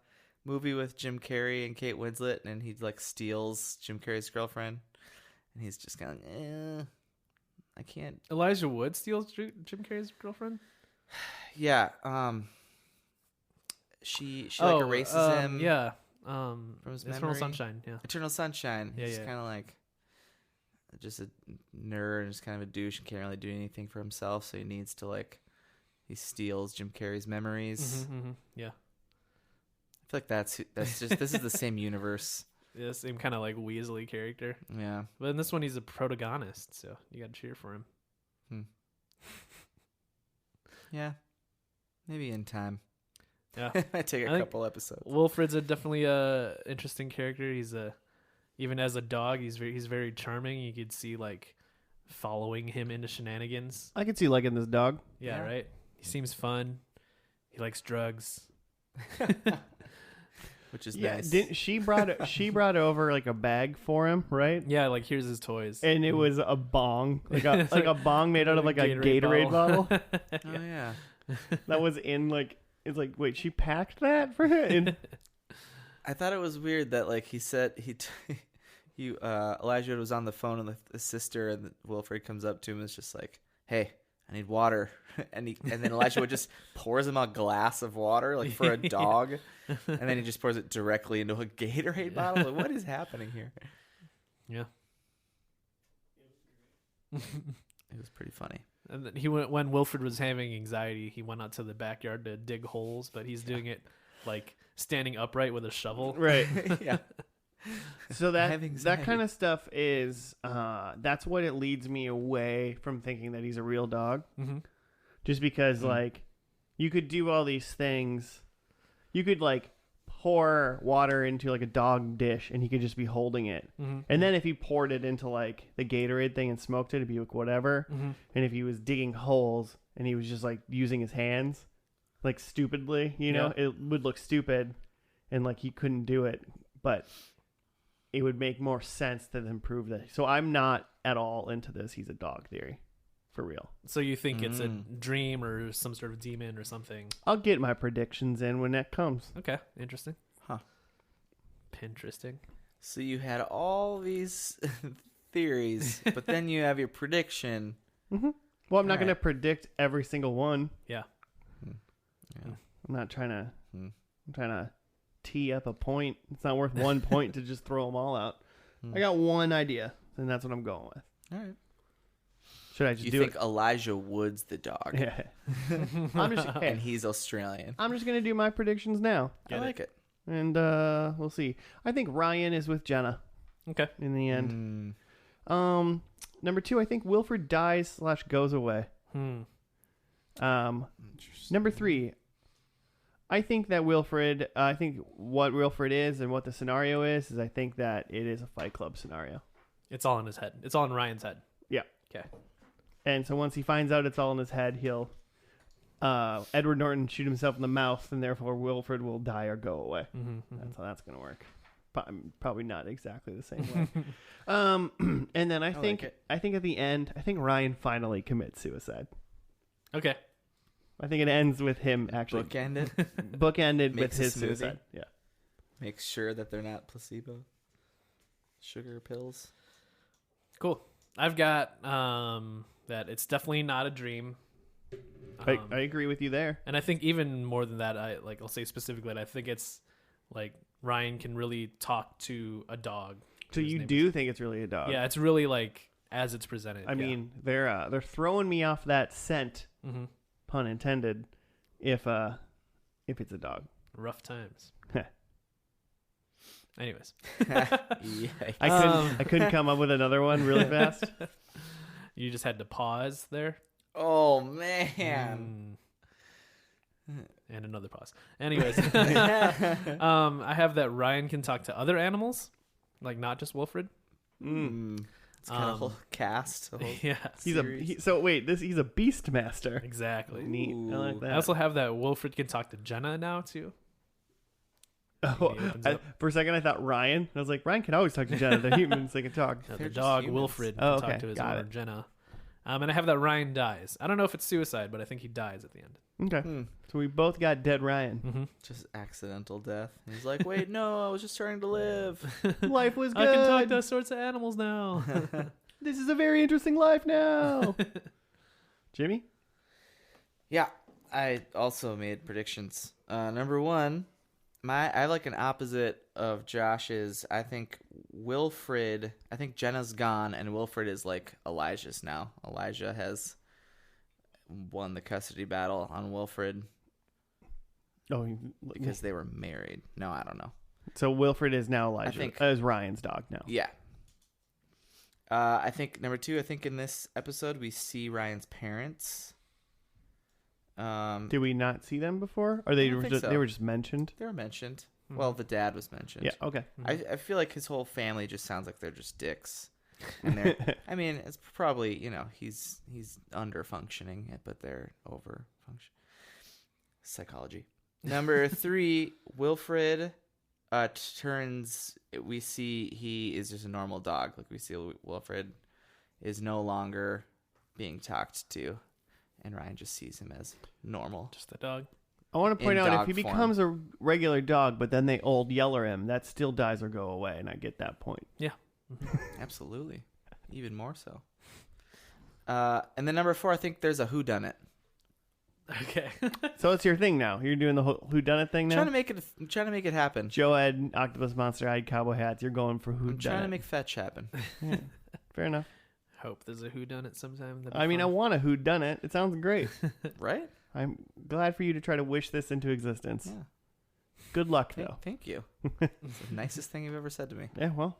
Speaker 3: movie with Jim Carrey and Kate Winslet, and he like steals Jim Carrey's girlfriend, and he's just kind of, I can't.
Speaker 2: Elijah Wood steals Jim Carrey's girlfriend.
Speaker 3: Yeah, she like erases him.
Speaker 2: Yeah.
Speaker 3: From his
Speaker 2: Eternal
Speaker 3: memory.
Speaker 2: Sunshine. Yeah.
Speaker 3: Eternal Sunshine.
Speaker 2: Yeah,
Speaker 3: He's
Speaker 2: yeah.
Speaker 3: kind of like just a nerd and just kind of a douche and can't really do anything for himself. So he steals Jim Carrey's memories.
Speaker 2: Mm-hmm, mm-hmm. Yeah.
Speaker 3: I feel like that's just this is the same universe.
Speaker 2: Yeah, same kind of like Weasley character.
Speaker 3: Yeah.
Speaker 2: But in this one, he's a protagonist, so you got to cheer for him.
Speaker 3: Yeah. Maybe in time.
Speaker 2: Yeah.
Speaker 3: I take a couple episodes.
Speaker 2: Wilfred's definitely a interesting character. He's even as a dog, he's very charming. You could see like following him into shenanigans.
Speaker 1: I could see liking this dog.
Speaker 2: Yeah,
Speaker 3: Yeah.
Speaker 2: right. He seems fun. He likes drugs.
Speaker 3: Which is
Speaker 1: Yeah,
Speaker 3: nice.
Speaker 1: didn't she brought over like a bag for him, right?
Speaker 2: Yeah, like here's his toys.
Speaker 1: And it was a bong, like a bong made out of like a Gatorade bottle.
Speaker 3: Oh yeah.
Speaker 1: That was in like, it's like, wait, she packed that for him?
Speaker 3: I thought it was weird that like he said Elijah was on the phone with the sister, and Wilfred comes up to him and is just like, "Hey, I need water," and then Elijah would just pours him a glass of water like for a dog, and then he just pours it directly into a Gatorade bottle. Like, what is happening here?
Speaker 2: Yeah.
Speaker 3: It was pretty funny.
Speaker 2: And then when Wilfred was having anxiety, he went out to the backyard to dig holes, but he's doing it like standing upright with a shovel.
Speaker 1: Right.
Speaker 3: Yeah.
Speaker 1: So
Speaker 3: I have
Speaker 1: that
Speaker 3: anxiety.
Speaker 1: kind of stuff is that's what it leads me away from thinking that he's a real dog.
Speaker 2: Mm-hmm.
Speaker 1: Just because like you could do all these things, you could like pour water into like a dog dish and he could just be holding it.
Speaker 2: Mm-hmm.
Speaker 1: And then if he poured it into like the Gatorade thing and smoked it, it'd be like whatever.
Speaker 2: Mm-hmm.
Speaker 1: And if he was digging holes and he was just like using his hands like stupidly, you know, it would look stupid and like he couldn't do it, but it would make more sense to then prove that. So I'm not at all into this. He's a dog theory for real.
Speaker 2: So you think it's a dream or some sort of demon or something?
Speaker 1: I'll get my predictions in when that comes.
Speaker 2: Okay, interesting.
Speaker 3: Huh.
Speaker 2: Interesting.
Speaker 3: So you had all these theories, but then you have your prediction.
Speaker 1: Mm-hmm. Well, I'm not
Speaker 3: All
Speaker 1: going to
Speaker 3: right.
Speaker 1: predict every single one.
Speaker 2: Yeah.
Speaker 3: Yeah.
Speaker 1: I'm not trying to.
Speaker 3: Hmm.
Speaker 1: I'm trying to tee up a point. It's not worth 1 point to just throw them all out.
Speaker 3: Hmm.
Speaker 1: I got one idea, and that's what I'm going with.
Speaker 3: All right.
Speaker 1: Should I just
Speaker 3: You
Speaker 1: do
Speaker 3: think
Speaker 1: it?
Speaker 3: Elijah Wood's the dog,
Speaker 1: Yeah. I'm just.
Speaker 3: and
Speaker 1: Hey,
Speaker 3: he's Australian.
Speaker 1: I'm just going to do my predictions now,
Speaker 3: I like it.
Speaker 1: and we'll see. I think Ryan is with Jenna
Speaker 2: Okay.
Speaker 1: in the end.
Speaker 3: Mm.
Speaker 1: Number 2, I think Wilfred dies / goes away. Number 3, I think that Wilfred, I think what Wilfred is and what the scenario is I think that it is a Fight Club scenario.
Speaker 2: It's all in his head. It's all in Ryan's head.
Speaker 1: Yeah.
Speaker 2: Okay.
Speaker 1: And so once he finds out it's all in his head, he'll Edward Norton shoot himself in the mouth, and therefore Wilfred will die or go away.
Speaker 2: Mm-hmm,
Speaker 1: That's how that's going to work. Probably not exactly the same way. And then I think at the end, I think Ryan finally commits suicide.
Speaker 2: Okay.
Speaker 1: I think it ends with him actually
Speaker 3: Bookend it.
Speaker 1: bookended with
Speaker 3: Makes a
Speaker 1: his
Speaker 3: smoothie.
Speaker 1: suicide. Yeah.
Speaker 3: Make sure that they're not placebo. Sugar pills.
Speaker 2: Cool. I've got that it's definitely not a dream.
Speaker 1: I agree with you there.
Speaker 2: And I think even more than that, I'll say specifically that I think it's like Ryan can really talk to a dog.
Speaker 1: So you do think it's really a dog?
Speaker 2: Yeah, it's really like as it's presented.
Speaker 1: I mean, they're throwing me off that scent, pun intended, if it's a dog.
Speaker 2: Rough times. Anyways,
Speaker 1: I couldn't come up with another one really fast.
Speaker 2: You just had to pause there.
Speaker 3: Oh man.
Speaker 2: And another pause. Anyways, I have that Ryan can talk to other animals, like not just Wilfred.
Speaker 3: It's kind of a whole cast. A whole
Speaker 2: Yeah,
Speaker 1: he's a beast master.
Speaker 2: exactly.
Speaker 1: Neat. I like that.
Speaker 2: I also have that Wilfred can talk to Jenna now too.
Speaker 1: Oh, for a second I thought Ryan. I was like, Ryan can always talk to Jenna. They're humans. They can talk.
Speaker 2: The
Speaker 3: They're just
Speaker 2: dog
Speaker 3: humans.
Speaker 2: Wilfred
Speaker 1: Oh,
Speaker 2: can
Speaker 1: okay.
Speaker 2: talk to his
Speaker 1: Got
Speaker 2: owner
Speaker 1: it.
Speaker 2: Jenna. And I have that Ryan dies. I don't know if it's suicide, but I think he dies at the end.
Speaker 1: Okay. So we both got dead Ryan.
Speaker 3: Just accidental death. He's like, wait, no, I was just trying to live.
Speaker 1: Life was good.
Speaker 2: I can talk to all sorts of animals now.
Speaker 1: This is a very interesting life now. Jimmy?
Speaker 3: Yeah, I also made predictions. Number one, I like an opposite of Josh's. I think Jenna's gone and Wilfred is like Elijah's now. Elijah has won the custody battle on Wilfred
Speaker 1: Oh,
Speaker 3: because they were married. No, I don't know.
Speaker 1: so Wilfred is now Elijah.
Speaker 3: I think-
Speaker 1: Is Ryan's dog now.
Speaker 3: Yeah. I think number two, I think in this episode we see Ryan's parents.
Speaker 1: Did we not see them before? Or they
Speaker 3: I don't
Speaker 1: were
Speaker 3: think
Speaker 1: just
Speaker 3: so.
Speaker 1: they were just mentioned?
Speaker 3: They were mentioned. Well, the dad was mentioned.
Speaker 1: Yeah, okay.
Speaker 3: I feel like his whole family just sounds like they're just dicks. And they're, I mean, it's probably, he's under functioning, but they're over function. Psychology. Number three, Wilfred we see he is just a normal dog. Like we see Wilfred is no longer being talked to, and Ryan just sees him as normal.
Speaker 2: Just the dog.
Speaker 1: I want to point
Speaker 3: In
Speaker 1: out if
Speaker 3: dog
Speaker 1: he
Speaker 3: form.
Speaker 1: becomes a regular dog, but then they old yeller him, that still dies or go away, and I get that point.
Speaker 2: Yeah.
Speaker 3: Absolutely. Even more so. And then number four, I think there's a whodunit.
Speaker 2: Okay.
Speaker 1: So it's your thing now. You're doing the whodunit thing now.
Speaker 3: I'm trying to make it happen.
Speaker 1: Joed, octopus monster, eyed cowboy hats. You're going for
Speaker 3: I'm trying to
Speaker 1: whodunit.
Speaker 3: make fetch happen.
Speaker 1: Yeah, fair enough.
Speaker 2: Hope there's a whodunit sometime. That'd be
Speaker 1: I mean, I
Speaker 2: fun.
Speaker 1: want a whodunit. It sounds great.
Speaker 3: Right?
Speaker 1: I'm glad for you to try to wish this into existence.
Speaker 3: Yeah.
Speaker 1: Good luck, though.
Speaker 3: Thank you. It's the nicest thing you've ever said to me.
Speaker 1: Yeah, well,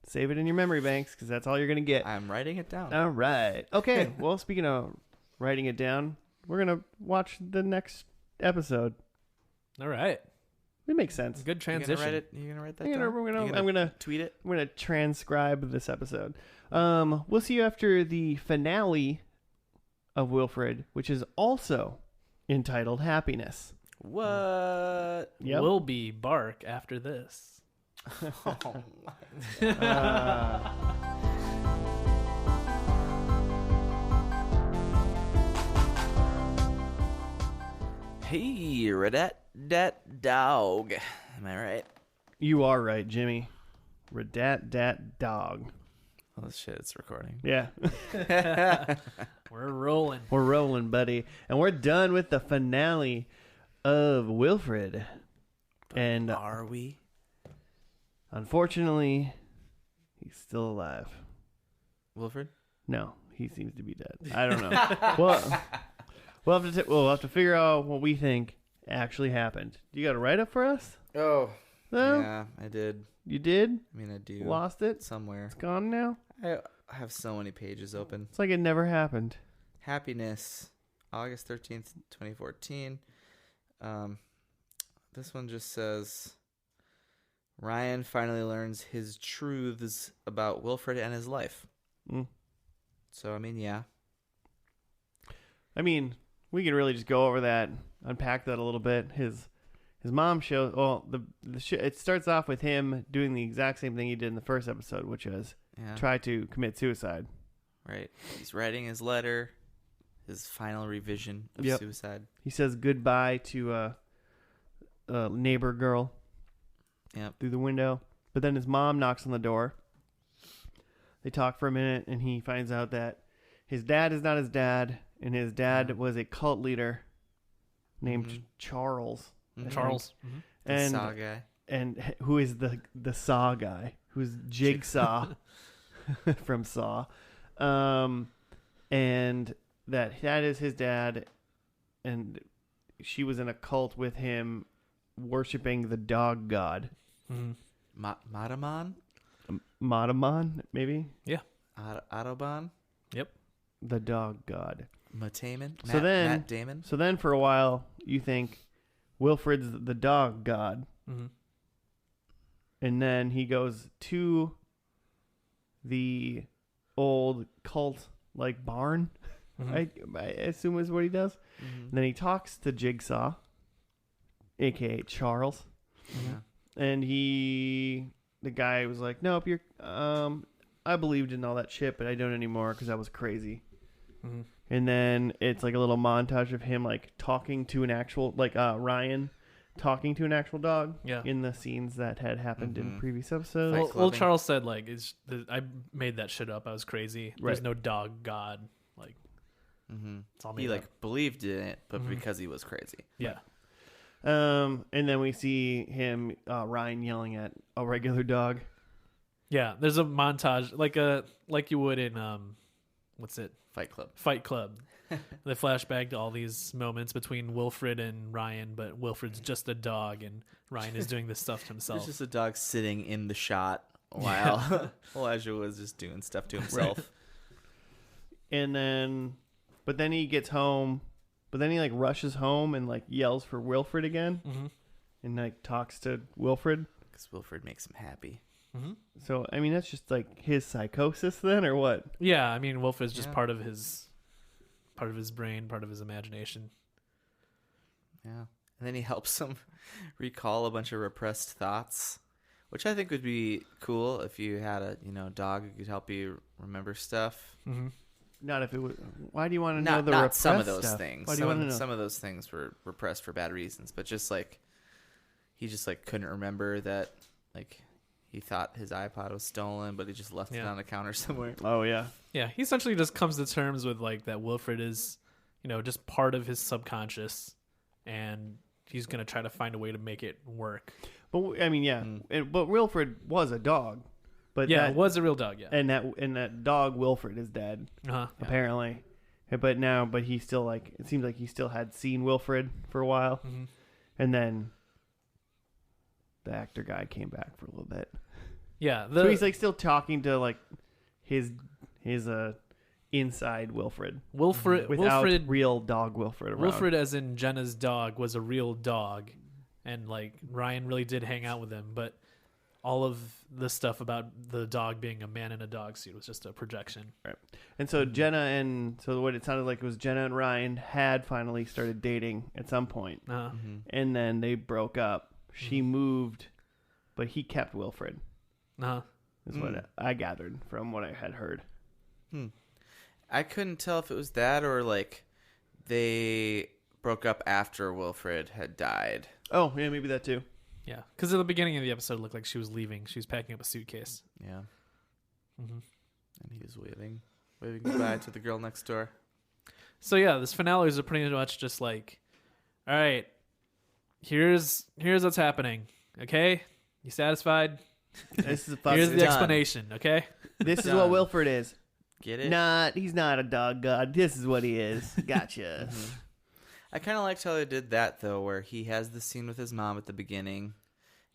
Speaker 1: save it in your memory banks because that's all you're going to get.
Speaker 3: I'm writing it down.
Speaker 1: All right. Okay. Well, speaking of writing it down, we're going to watch the next episode.
Speaker 2: All right.
Speaker 1: It makes sense.
Speaker 2: Good
Speaker 3: You
Speaker 2: transition.
Speaker 3: gonna write that
Speaker 1: I'm
Speaker 3: down?
Speaker 1: gonna
Speaker 3: tweet it.
Speaker 1: I'm gonna transcribe this episode. We'll see you after the finale of Wilfred, which is also entitled Happiness.
Speaker 3: What?
Speaker 1: Yep.
Speaker 2: Will be bark after this.
Speaker 3: Oh my. Hey, that dog. Am I right?
Speaker 1: You are right, Jimmy. Redat dat dog.
Speaker 3: Oh shit, it's recording.
Speaker 1: Yeah.
Speaker 2: We're rolling.
Speaker 1: We're rolling, buddy. And we're done with the finale of Wilfred. And
Speaker 3: Are we?
Speaker 1: unfortunately, he's still alive.
Speaker 3: Wilfred?
Speaker 1: No, he seems to be dead. I don't know. We'll have to figure out what we think actually happened. You got a write-up for us?
Speaker 3: Oh.
Speaker 1: No?
Speaker 3: Yeah, I did.
Speaker 1: You did?
Speaker 3: I mean, I do.
Speaker 1: Lost it?
Speaker 3: Somewhere.
Speaker 1: It's gone now?
Speaker 3: I have so many pages open.
Speaker 1: It's like it never happened.
Speaker 3: Happiness, August 13th, 2014. This one just says, Ryan finally learns his truths about Wilfred and his life.
Speaker 1: Mm.
Speaker 3: So, I mean, yeah.
Speaker 1: I mean, we could really just go over that, unpack that a little bit. His mom shows. Well, it starts off with him doing the exact same thing he did in the first episode, which was try to commit suicide.
Speaker 3: Right. He's writing his letter, his final revision of suicide.
Speaker 1: He says goodbye to a neighbor girl.
Speaker 3: Yep.
Speaker 1: Through the window, but then his mom knocks on the door. They talk for a minute, and he finds out that his dad is not his dad, and his dad was a cult leader named
Speaker 3: Mhm.
Speaker 1: Charles.
Speaker 3: Mhm.
Speaker 2: Charles.
Speaker 3: The
Speaker 1: And
Speaker 3: Saw guy.
Speaker 1: and who is the Saw guy? Who's Jigsaw from Saw, and that is his dad, and she was in a cult with him, worshiping the dog god,
Speaker 3: Mataman?
Speaker 1: Matamon, maybe
Speaker 3: Autobahn?
Speaker 1: the dog god.
Speaker 3: Mataman?
Speaker 1: So then-
Speaker 3: Matt Damon?
Speaker 1: So then, for a while, you think Wilfred's the dog god, and then he goes to the old cult like barn. I assume is what he does.
Speaker 3: Mhm.
Speaker 1: Then he talks to Jigsaw, aka Charles,
Speaker 3: Yeah.
Speaker 1: and the guy was like, "Nope, you're I believed in all that shit, but I don't anymore because I was crazy." And then it's like a little montage of him like talking to an actual Ryan talking to an actual dog
Speaker 2: Yeah.
Speaker 1: in the scenes that had happened in
Speaker 3: Mhm.
Speaker 1: previous episodes.
Speaker 2: Well,
Speaker 3: clubbing.
Speaker 2: Charles said like, I made that shit up. I was crazy. There's
Speaker 1: Right.
Speaker 2: no dog god. Like, it's all made
Speaker 3: He
Speaker 2: up.
Speaker 3: believed in it, but
Speaker 2: Mhm.
Speaker 3: because he was crazy.
Speaker 2: Yeah.
Speaker 1: And then we see him Ryan yelling at a regular dog.
Speaker 2: Yeah. There's a montage like you would in what's it?
Speaker 3: Fight Club.
Speaker 2: Fight Club. They flashback to all these moments between Wilfred and Ryan, but Wilfred's just a dog and Ryan is doing this stuff to himself.
Speaker 3: There's just a dog sitting in the shot while Elijah was just doing stuff to himself.
Speaker 1: And then but then he gets home, but then he like rushes home and like yells for Wilfred again and like talks to Wilfred.
Speaker 3: Because Wilfred makes him happy.
Speaker 1: So I mean that's just like his psychosis then, or what?
Speaker 2: Yeah, I mean Wilfred's just
Speaker 3: Yeah.
Speaker 2: part of his brain, part of his imagination.
Speaker 3: Yeah. And then he helps him recall a bunch of repressed thoughts, which I think would be cool if you had a dog who could help you remember stuff.
Speaker 1: Not if it was. Why do you want to know
Speaker 3: Not
Speaker 1: the
Speaker 3: not
Speaker 1: repressed
Speaker 3: some of those
Speaker 1: stuff?
Speaker 3: things.
Speaker 1: Why do you want to know?
Speaker 3: Some of those things were repressed for bad reasons, but just like he just like couldn't remember that like he thought his iPod was stolen, but he just left it
Speaker 2: Yeah.
Speaker 3: on the counter somewhere.
Speaker 1: Oh yeah.
Speaker 2: Yeah, he essentially just comes to terms with like that Wilfred is, just part of his subconscious, and he's gonna try to find a way to make it work.
Speaker 1: But I mean, yeah. But Wilfred was a dog. But
Speaker 2: Yeah,
Speaker 1: that,
Speaker 2: it was a real dog. Yeah.
Speaker 1: and that dog Wilfred is dead apparently. But he still like it seems like he still had seen Wilfred for a while, and then the actor guy came back for a little bit.
Speaker 2: Yeah.
Speaker 1: So he's like still talking to like his inside Wilfred
Speaker 2: Wilfred.
Speaker 1: without
Speaker 2: Wilfred.
Speaker 1: real dog Wilfred around.
Speaker 2: Wilfred, as in Jenna's dog, was a real dog, and like Ryan really did hang out with him, but all of the stuff about the dog being a man in a dog suit was just a projection.
Speaker 1: Right. And so so what it sounded like was Jenna and Ryan had finally started dating at some point, and then they broke up. She moved, but he kept Wilfred. Is what I gathered from what I had heard.
Speaker 3: I couldn't tell if it was that or like they broke up after Wilfred had died.
Speaker 1: Oh yeah, maybe that too.
Speaker 2: Yeah, because at the beginning of the episode, it looked like she was leaving. She was packing up a suitcase.
Speaker 3: Yeah. And he was waving goodbye to the girl next door.
Speaker 2: So yeah, this finale is pretty much just like, all right, here's what's happening. Okay, you satisfied?
Speaker 1: This is
Speaker 2: Here's the
Speaker 3: done.
Speaker 2: explanation. Okay.
Speaker 1: This is
Speaker 3: Done.
Speaker 1: what Wilfred is.
Speaker 3: Get it?
Speaker 1: He's not a dog god. This is what he is. Gotcha.
Speaker 3: I kind of liked how they did that, though, where he has the scene with his mom at the beginning,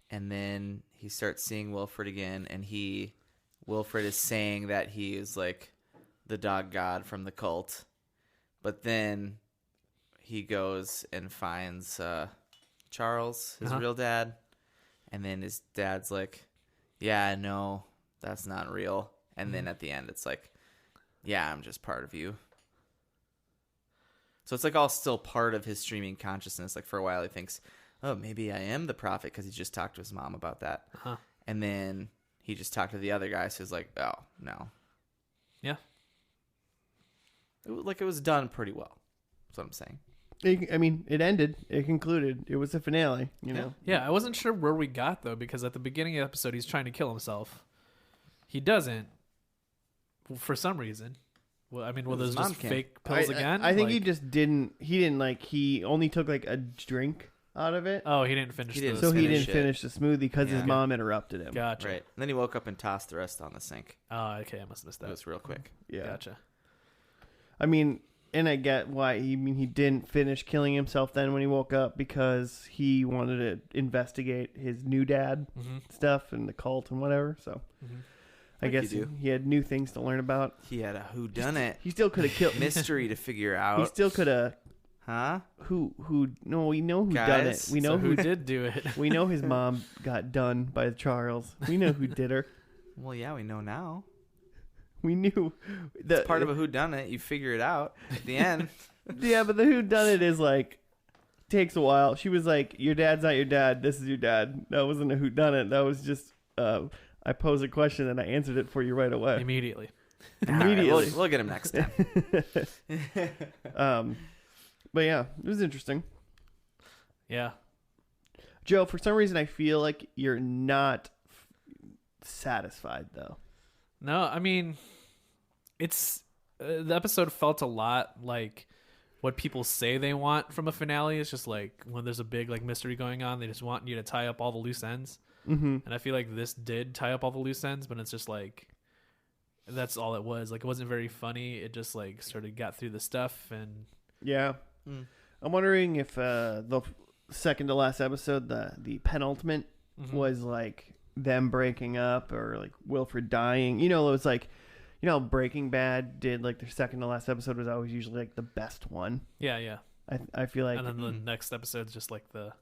Speaker 3: and then he starts seeing Wilfred again, and Wilfred is saying that he is, like, the dog god from the cult. But then he goes and finds Charles, his real dad, and then his dad's like, yeah, no, that's not real. And then at the end, it's like, yeah, I'm just part of you. So it's like all still part of his streaming consciousness. Like for a while he thinks, oh, maybe I am the prophet because he just talked to his mom about that. And then he just talked to the other guy. So he's like, oh, no.
Speaker 2: Yeah.
Speaker 3: It was done pretty well. That's what I'm saying.
Speaker 1: I mean, it ended. It concluded. It was a finale, you know?
Speaker 2: Yeah, I wasn't sure where we got, though, because at the beginning of the episode, he's trying to kill himself. He doesn't, for some reason. Well, I mean, were
Speaker 3: His
Speaker 2: those
Speaker 3: mom
Speaker 2: just
Speaker 3: can.
Speaker 2: fake pills again?
Speaker 1: I think
Speaker 2: Like-
Speaker 1: he just didn't. He didn't like. He only took like a drink out of it,
Speaker 2: Oh, he didn't finish.
Speaker 3: He didn't
Speaker 2: the
Speaker 1: so he
Speaker 3: finish
Speaker 1: didn't
Speaker 3: it.
Speaker 1: finish the smoothie because his
Speaker 3: Yeah.
Speaker 1: mom interrupted him.
Speaker 2: Gotcha.
Speaker 3: Right. And then he woke up and tossed the rest on the sink.
Speaker 2: Oh, okay. I must have missed
Speaker 3: That
Speaker 2: that.
Speaker 3: was real quick.
Speaker 1: Yeah.
Speaker 2: Gotcha.
Speaker 1: I mean, and I get why. He didn't finish killing himself then when he woke up because he wanted to investigate his new dad
Speaker 2: Mm-hmm.
Speaker 1: stuff and the cult and whatever. So
Speaker 2: Mm-hmm.
Speaker 1: I
Speaker 3: Like
Speaker 1: guess
Speaker 3: you do.
Speaker 1: he had new things to learn about.
Speaker 3: He had a whodunit
Speaker 1: He still could have killed.
Speaker 3: mystery to figure
Speaker 1: He
Speaker 3: out.
Speaker 1: still could have.
Speaker 3: Huh?
Speaker 1: Who? No, we know who done it.
Speaker 3: Guys,
Speaker 1: We know
Speaker 2: So
Speaker 1: who.
Speaker 2: who did do it?
Speaker 1: We know his mom got done by Charles. We know who did her.
Speaker 3: Well, yeah, we know now.
Speaker 1: We knew.
Speaker 3: It's part of a whodunit. You figure it out at the end.
Speaker 1: Yeah, but the who done it is like takes a while. She was like, "Your dad's not your dad. This is your dad." That wasn't a who done it. That was just I posed a question and I answered it for you right away.
Speaker 2: Immediately.
Speaker 3: All right,
Speaker 1: Immediately.
Speaker 3: we'll get him next time.
Speaker 1: But yeah, it was interesting.
Speaker 2: Yeah.
Speaker 1: Joe, for some reason, I feel like you're not satisfied though.
Speaker 2: No, I mean, it's the episode felt a lot like what people say they want from a finale. It's just like when there's a big like mystery going on, they just want you to tie up all the loose ends.
Speaker 1: Mm-hmm.
Speaker 2: And I feel like this did tie up all the loose ends, but it's just like that's all it was. Like it wasn't very funny. It just like sort of got through the stuff and
Speaker 1: Yeah.
Speaker 3: Mm.
Speaker 1: I'm wondering if the second to last episode, the penultimate,
Speaker 2: Mhm.
Speaker 1: was like them breaking up or like Wilfred dying. You know, it was like, you know, how Breaking Bad did like their second to last episode was always usually like the best one.
Speaker 2: yeah.
Speaker 1: I feel like,
Speaker 2: And then the next episode's just like the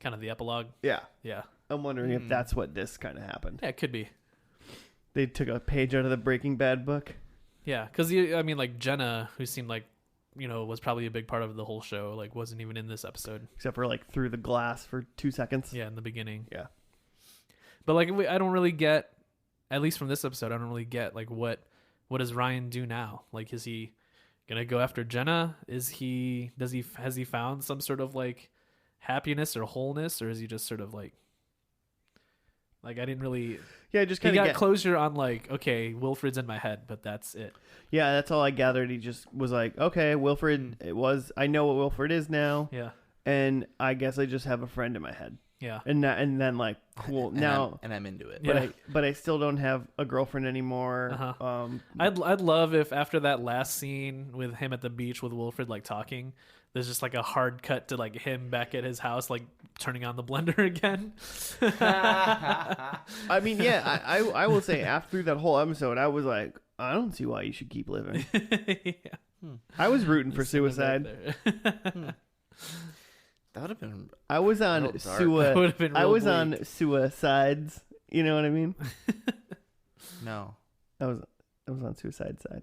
Speaker 2: kind of the epilogue.
Speaker 1: yeah.
Speaker 2: Yeah.
Speaker 1: I'm wondering if that's what this kind of happened.
Speaker 2: Yeah, it could be.
Speaker 1: They took a page out of the Breaking Bad book.
Speaker 2: Yeah, because I mean, like Jenna, who seemed like, you know, was probably a big part of the whole show, like wasn't even in this episode.
Speaker 1: Except for like through the glass for 2 seconds.
Speaker 2: Yeah, in the beginning.
Speaker 1: Yeah.
Speaker 2: But like, I don't really get, at least from this episode, I don't really get like what does Ryan do now? Like, is he gonna go after Jenna? Has he found some sort of like happiness or wholeness, or is he just sort of like I didn't really.
Speaker 1: Yeah, I just
Speaker 2: He
Speaker 1: kind of
Speaker 2: got closure on like, okay, Wilfred's in my head, but that's it.
Speaker 1: Yeah, that's all I gathered. He just was like, okay, Wilfred, I know what Wilfred is now,
Speaker 2: Yeah,
Speaker 1: and I guess I just have a friend in my head.
Speaker 2: yeah.
Speaker 1: And then like, cool, now,
Speaker 3: and I'm into it.
Speaker 2: Yeah.
Speaker 1: but I still don't have a girlfriend anymore.
Speaker 2: Uh-huh. I'd love if after that last scene with him at the beach with Wilfred like talking, there's just like a hard cut to like him back at his house like turning on the blender again.
Speaker 1: I mean, yeah, I will say after that whole episode, I was like, I don't see why you should keep living.
Speaker 2: Yeah.
Speaker 1: I was rooting for
Speaker 2: Send it
Speaker 1: suicide.
Speaker 2: back there.
Speaker 3: That would have been.
Speaker 1: I was on
Speaker 3: Real dark.
Speaker 2: That would've been
Speaker 1: I
Speaker 2: real
Speaker 1: was
Speaker 2: bleak.
Speaker 1: on suicides. You know what I mean?
Speaker 3: No.
Speaker 1: I was on suicide side.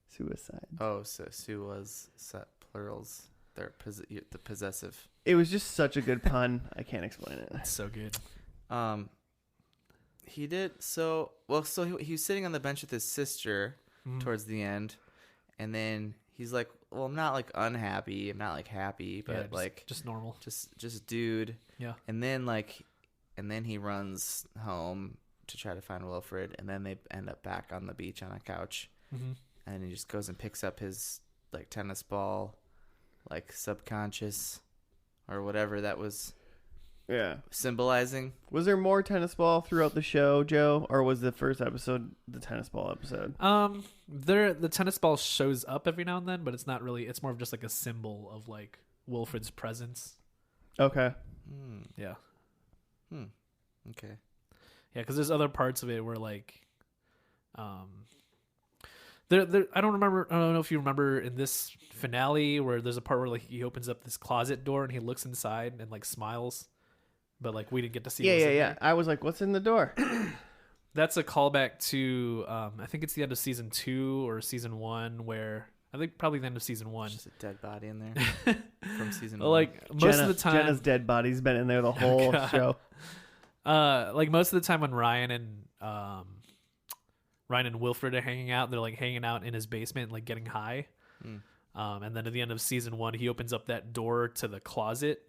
Speaker 1: Suicide.
Speaker 3: Oh, so Sue was set plurals. They're the possessive.
Speaker 1: It was just such a good pun. I can't explain it.
Speaker 2: It's so good.
Speaker 3: He did so well. So he was sitting on the bench with his sister towards the end, and then he's like, "Well, I'm not like unhappy. I'm not like happy, but
Speaker 2: Yeah,
Speaker 3: like
Speaker 2: just normal.
Speaker 3: just dude."
Speaker 2: Yeah.
Speaker 3: And then he runs home to try to find Wilfred, and then they end up back on the beach on a couch,
Speaker 2: Mm-hmm.
Speaker 3: and he just goes and picks up his like tennis ball, like subconscious, or whatever that was
Speaker 1: Yeah.
Speaker 3: symbolizing.
Speaker 1: Was there more tennis ball throughout the show, Joe, or was the first episode the tennis ball episode?
Speaker 2: The tennis ball shows up every now and then, but it's not really. It's more of just like a symbol of like Wilfred's presence.
Speaker 1: Okay.
Speaker 2: Yeah.
Speaker 3: Okay.
Speaker 2: Yeah, because there's other parts of it where like, there. I don't know if you remember in this finale where there's a part where like he opens up this closet door and he looks inside and like smiles, but like we didn't get to see. what was in
Speaker 1: Yeah.
Speaker 2: there.
Speaker 1: I was like, what's in the door?
Speaker 2: That's a callback to I think it's the end of season 2 or season 1 where I think probably the end of season 1.
Speaker 3: Just a dead body in there from season
Speaker 2: Well,
Speaker 3: 1.
Speaker 2: like most of the time,
Speaker 1: Jenna's dead body's been in there the whole
Speaker 2: God.
Speaker 1: show.
Speaker 2: like most of the time when Ryan and Wilfred are hanging out, they're like hanging out in his basement, like getting high. And then at the end of season 1, he opens up that door to the closet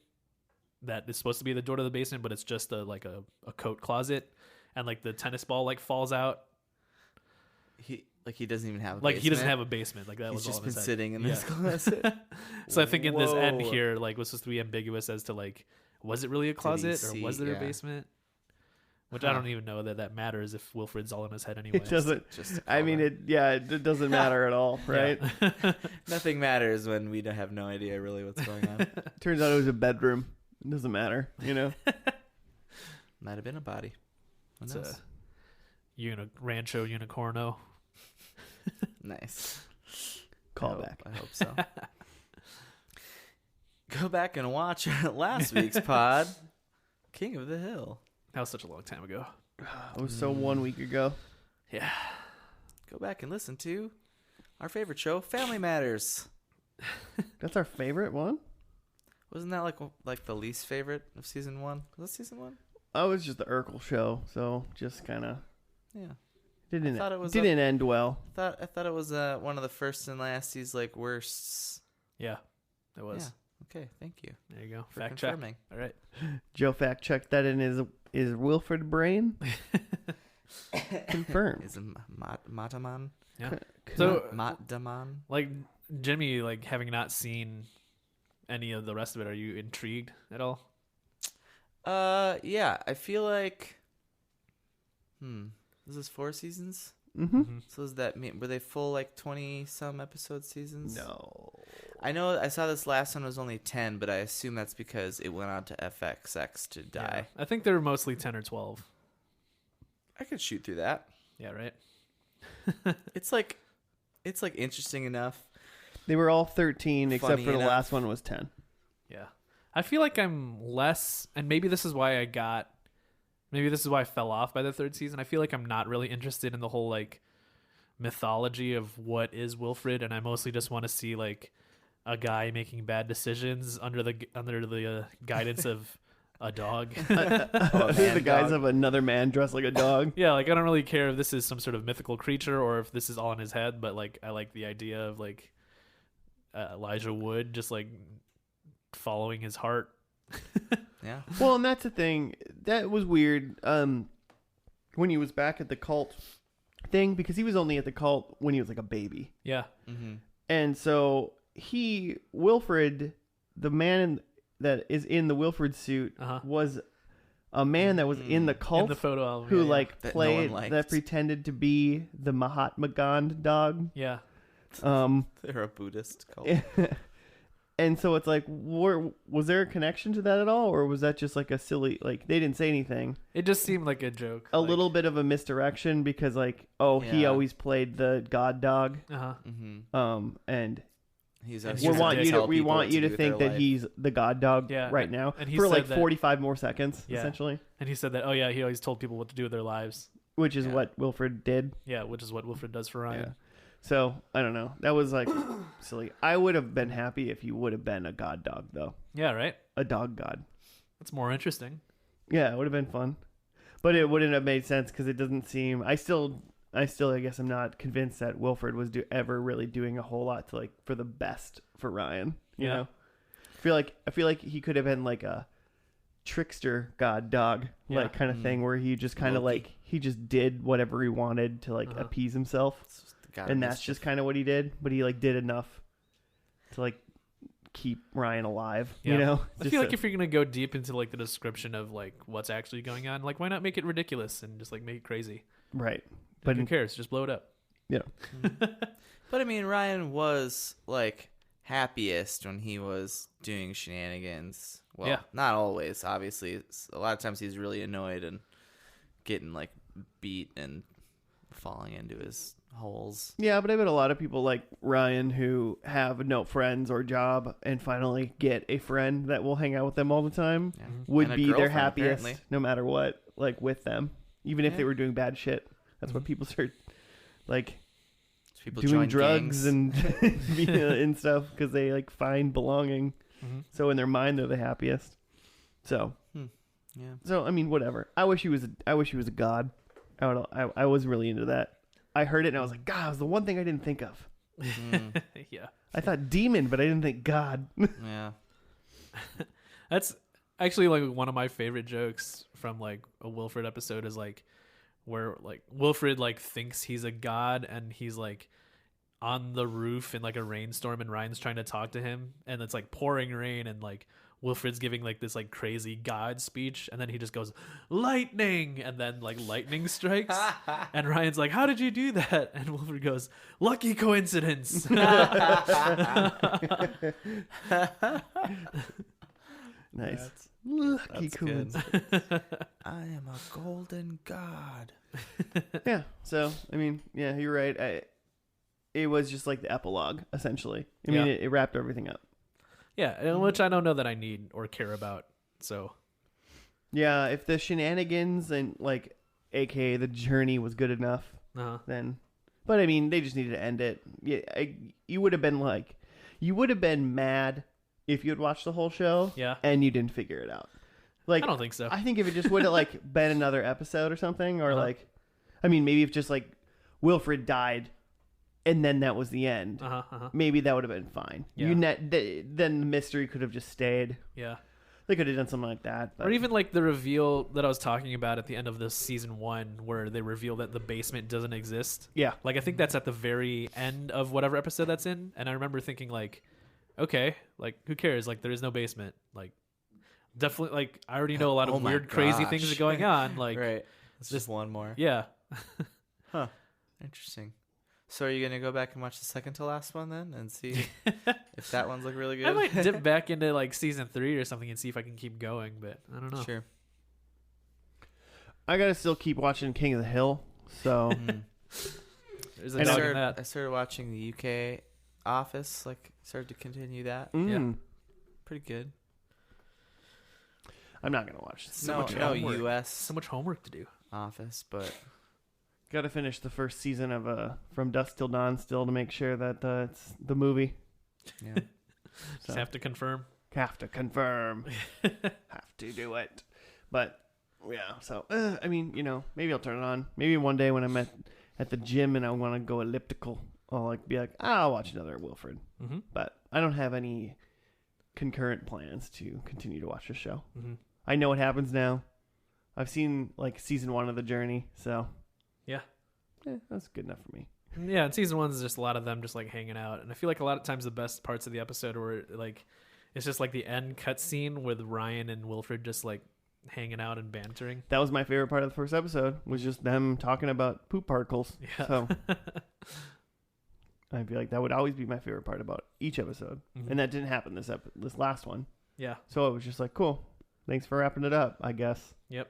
Speaker 2: that is supposed to be the door to the basement, but it's just a coat closet, and like the tennis ball like falls out.
Speaker 3: Like he doesn't even have a
Speaker 2: Like
Speaker 3: basement.
Speaker 2: he doesn't have a basement. Like that
Speaker 3: He's
Speaker 2: was all
Speaker 3: just
Speaker 2: in
Speaker 3: been
Speaker 2: his head.
Speaker 3: sitting in
Speaker 2: Yeah.
Speaker 3: this closet.
Speaker 2: So I think in this end
Speaker 3: Whoa.
Speaker 2: here, like, was supposed to be ambiguous as to like, was it really a closet or was there a basement? Which I don't even know that matters if Wilfred's all in his head anyway.
Speaker 1: It doesn't.
Speaker 3: Just
Speaker 1: I mean, it doesn't matter at all, right?
Speaker 2: Yeah.
Speaker 3: Nothing matters when we don't have no idea really what's going on.
Speaker 1: Turns out it was a bedroom. It doesn't matter, you know.
Speaker 3: Might have been a body. Who
Speaker 2: It's
Speaker 3: knows?
Speaker 2: a Rancho Unicorno.
Speaker 3: Nice.
Speaker 1: Callback.
Speaker 3: I hope so. Go back and watch last week's pod, King of the Hill.
Speaker 2: That was such a long time ago.
Speaker 1: It was so 1 week ago.
Speaker 2: Yeah.
Speaker 3: Go back and listen to our favorite show, Family Matters.
Speaker 1: That's our favorite one.
Speaker 3: Wasn't that like the least favorite of season 1? Was that season 1?
Speaker 1: Oh, it was just the Urkel show, so just kind of
Speaker 3: Yeah.
Speaker 1: didn't
Speaker 3: I thought it was
Speaker 1: didn't end well.
Speaker 3: I thought it was one of the first and last like worsts.
Speaker 2: Yeah. It was.
Speaker 3: Yeah. Okay. Thank you
Speaker 2: There you go.
Speaker 3: for
Speaker 2: Fact check.
Speaker 3: confirming.
Speaker 2: All right.
Speaker 1: Joe fact checked that in his Wilfred brain. Confirmed.
Speaker 3: Is it Mataman?
Speaker 2: Yeah. So,
Speaker 3: Mataman?
Speaker 2: like, Jimmy, like, having not seen any of the rest of it, are you intrigued at all?
Speaker 3: Yeah. I feel like. This is 4 seasons.
Speaker 1: Mm-hmm.
Speaker 3: So does that mean were they full like 20 some episode seasons?
Speaker 1: No.
Speaker 3: I know I saw this last one was only 10, but I assume that's because it went on to FXX to die.
Speaker 2: Yeah. I think they're mostly 10 or 12.
Speaker 3: I could shoot through that.
Speaker 2: Yeah, right?
Speaker 3: It's like interesting enough.
Speaker 1: They were all 13 except
Speaker 3: Funny
Speaker 1: for the
Speaker 3: enough.
Speaker 1: last one was 10.
Speaker 2: Yeah. I feel like I'm less, and maybe this is why I fell off by the 3rd season. I feel like I'm not really interested in the whole like mythology of what is Wilfred, and I mostly just want to see like a guy making bad decisions under the guidance of a dog.
Speaker 1: The guys of another man dressed like a dog.
Speaker 2: Yeah, like I don't really care if this is some sort of mythical creature or if this is all in his head, but like I like the idea of like Elijah Wood just like following his heart.
Speaker 3: Yeah.
Speaker 1: Well, and that's the thing. That was weird. When he was back at the cult thing, because he was only at the cult when he was like a baby.
Speaker 2: Yeah.
Speaker 3: Mm-hmm.
Speaker 1: And so Wilfred, the man that is in the Wilfred suit, was a man that was in the cult
Speaker 2: In the photo album.
Speaker 1: who
Speaker 2: yeah,
Speaker 1: like
Speaker 3: That no
Speaker 1: played
Speaker 3: one liked.
Speaker 1: that pretended to be the Mahatma Gandhi dog.
Speaker 2: Yeah.
Speaker 3: They're a Buddhist cult.
Speaker 1: And so it's like, was there a connection to that at all, or was that just like a silly, like they didn't say anything?
Speaker 2: It just seemed like a joke.
Speaker 1: A little bit of a misdirection because like, he
Speaker 3: Yeah.
Speaker 1: always played the god dog.
Speaker 3: Mm-hmm.
Speaker 1: And
Speaker 3: He's
Speaker 2: And
Speaker 3: actually
Speaker 2: we want
Speaker 3: trying
Speaker 2: you
Speaker 3: tell
Speaker 1: we
Speaker 3: people
Speaker 1: want
Speaker 3: what
Speaker 1: you to
Speaker 3: do with
Speaker 1: think
Speaker 3: their
Speaker 1: that
Speaker 3: life.
Speaker 1: he's the god dog
Speaker 2: Yeah,
Speaker 1: right now
Speaker 2: and he
Speaker 1: for
Speaker 2: said
Speaker 1: like
Speaker 2: that-
Speaker 1: 45 more seconds,
Speaker 2: Yeah.
Speaker 1: essentially,
Speaker 2: And he said that, he always told people what to do with their lives.
Speaker 1: which is
Speaker 3: Yeah.
Speaker 1: what Wilfred did.
Speaker 2: Yeah, which is what Wilfred does for Ryan.
Speaker 1: Yeah. So I don't know. That was like silly. I would have been happy if he would have been a god dog though,
Speaker 2: Yeah, right?
Speaker 1: a dog god.
Speaker 2: That's more interesting.
Speaker 1: Yeah, it would have been fun, but it wouldn't have made sense because it doesn't seem. I still, I guess I'm not convinced that Wilfred was ever really doing a whole lot to like for the best for Ryan. You
Speaker 2: Yeah.
Speaker 1: know, I feel like he could have been like a trickster god dog,
Speaker 2: Yeah.
Speaker 1: like kind of thing where he just kind of
Speaker 3: Loki.
Speaker 1: like he just did whatever he wanted to like appease himself,
Speaker 3: It's just the God of
Speaker 1: and that's
Speaker 3: mischief.
Speaker 1: just kind of what he did. But he like did enough to like keep Ryan alive.
Speaker 2: Yeah.
Speaker 1: You know,
Speaker 2: I feel like if you're going to go deep into like the description of like what's actually going on, like why not make it ridiculous and just like make it crazy?
Speaker 1: right,
Speaker 2: But
Speaker 1: but
Speaker 2: who cares? Just blow it up.
Speaker 1: yeah.
Speaker 3: But I mean, Ryan was like happiest when he was doing shenanigans. Well,
Speaker 2: Yeah.
Speaker 3: not always, obviously. A lot of times he's really annoyed and getting like beat and falling into his holes.
Speaker 1: Yeah, but I bet a lot of people like Ryan who have no friends or job and finally get a friend that will hang out with them all the time
Speaker 3: Yeah.
Speaker 1: would
Speaker 3: And a
Speaker 1: be their
Speaker 3: girlfriend,
Speaker 1: happiest
Speaker 3: apparently.
Speaker 1: no matter what, like with them. Even if
Speaker 3: Yeah.
Speaker 1: they were doing bad shit. That's what people start like
Speaker 3: People
Speaker 1: doing
Speaker 3: join
Speaker 1: drugs
Speaker 3: gangs.
Speaker 1: and stuff because they like find belonging.
Speaker 2: Mm-hmm.
Speaker 1: So in their mind they're the happiest. So
Speaker 3: Yeah.
Speaker 1: I mean whatever. I wish he was a god. I was really into that. I heard it and I was like, God, it was the one thing I didn't think of.
Speaker 2: Yeah.
Speaker 1: I thought demon, but I didn't think God.
Speaker 3: Yeah.
Speaker 2: That's actually like one of my favorite jokes from like a Wilfred episode is like where like Wilfred like thinks he's a god and he's like on the roof in like a rainstorm and Ryan's trying to talk to him and it's like pouring rain and like Wilfred's giving like this like crazy god speech and then he just goes lightning and then like lightning strikes and Ryan's like, how did you do that? And Wilfred goes, lucky coincidence.
Speaker 1: Nice.
Speaker 3: That's
Speaker 1: Lucky
Speaker 3: good.
Speaker 1: coincidence.
Speaker 3: I am a golden god.
Speaker 1: Yeah. So I mean, yeah, you're right. It was just like the epilogue, essentially. I mean,
Speaker 2: Yeah.
Speaker 1: it wrapped everything up.
Speaker 2: Yeah, and which I don't know that I need or care about. So
Speaker 1: Yeah, if the shenanigans and like, AKA the journey was good enough, then. But I mean, they just needed to end it. Yeah, you would have been mad if you had watched the whole show.
Speaker 2: Yeah.
Speaker 1: And you didn't figure it out. Like,
Speaker 2: I don't think so.
Speaker 1: I think if it just would have like been another episode or something, or like, I mean, maybe if just like Wilfred died, and then that was the end. Maybe that would have been fine.
Speaker 2: Yeah.
Speaker 1: Then the mystery could have just stayed.
Speaker 2: Yeah.
Speaker 1: They could have done something like that. But.
Speaker 2: Or even like the reveal that I was talking about at the end of this season 1 where they reveal that the basement doesn't exist.
Speaker 1: Yeah.
Speaker 2: Like I think that's at the very end of whatever episode that's in. And I remember thinking like, okay, like who cares? Like there is no basement. Like definitely like I already know a lot of
Speaker 3: my
Speaker 2: weird, crazy
Speaker 3: gosh.
Speaker 2: things are going on. Like
Speaker 3: Right. It's just one more.
Speaker 2: yeah.
Speaker 3: Huh. Interesting. So are you gonna go back and watch the second to last one then and see if that one's look really good?
Speaker 2: I might dip back into like season 3 or something and see if I can keep going, but I don't know.
Speaker 3: Sure.
Speaker 1: I gotta still keep watching King of the Hill. So
Speaker 2: There's
Speaker 3: I
Speaker 2: a dog in that.
Speaker 3: started watching the UK Office. Like started to continue that.
Speaker 2: Yeah.
Speaker 3: Pretty good.
Speaker 1: I'm not gonna watch.
Speaker 2: So
Speaker 3: no,
Speaker 2: much
Speaker 3: no
Speaker 2: homework.
Speaker 3: US
Speaker 2: So much homework to do.
Speaker 3: Office, but
Speaker 1: Gotta finish the first season of From Dusk Till Dawn still to make sure that it's the movie.
Speaker 3: yeah.
Speaker 2: Just have to confirm.
Speaker 1: Have to confirm. Have to do it. But yeah, so I mean, maybe I'll turn it on. Maybe one day when I'm at the gym and I want to go elliptical, I'll like be like, I'll watch another Wilfred.
Speaker 2: Mm-hmm.
Speaker 1: But I don't have any concurrent plans to continue to watch the show.
Speaker 2: Mm-hmm.
Speaker 1: I know what happens now. I've seen like season 1 of The Journey, so
Speaker 2: Yeah.
Speaker 1: that's good enough for me.
Speaker 2: Yeah, and season 1 is just a lot of them just like hanging out, and I feel like a lot of times the best parts of the episode were like it's just like the end cutscene with Ryan and Wilfred just like hanging out and bantering.
Speaker 1: That was my favorite part of the first episode, was just them talking about poop particles.
Speaker 2: Yeah.
Speaker 1: So I feel like that would always be my favorite part about each episode.
Speaker 2: Mhm.
Speaker 1: And that didn't happen this last one.
Speaker 2: Yeah.
Speaker 1: So it was just like, cool. Thanks for wrapping it up, I guess.
Speaker 2: Yep.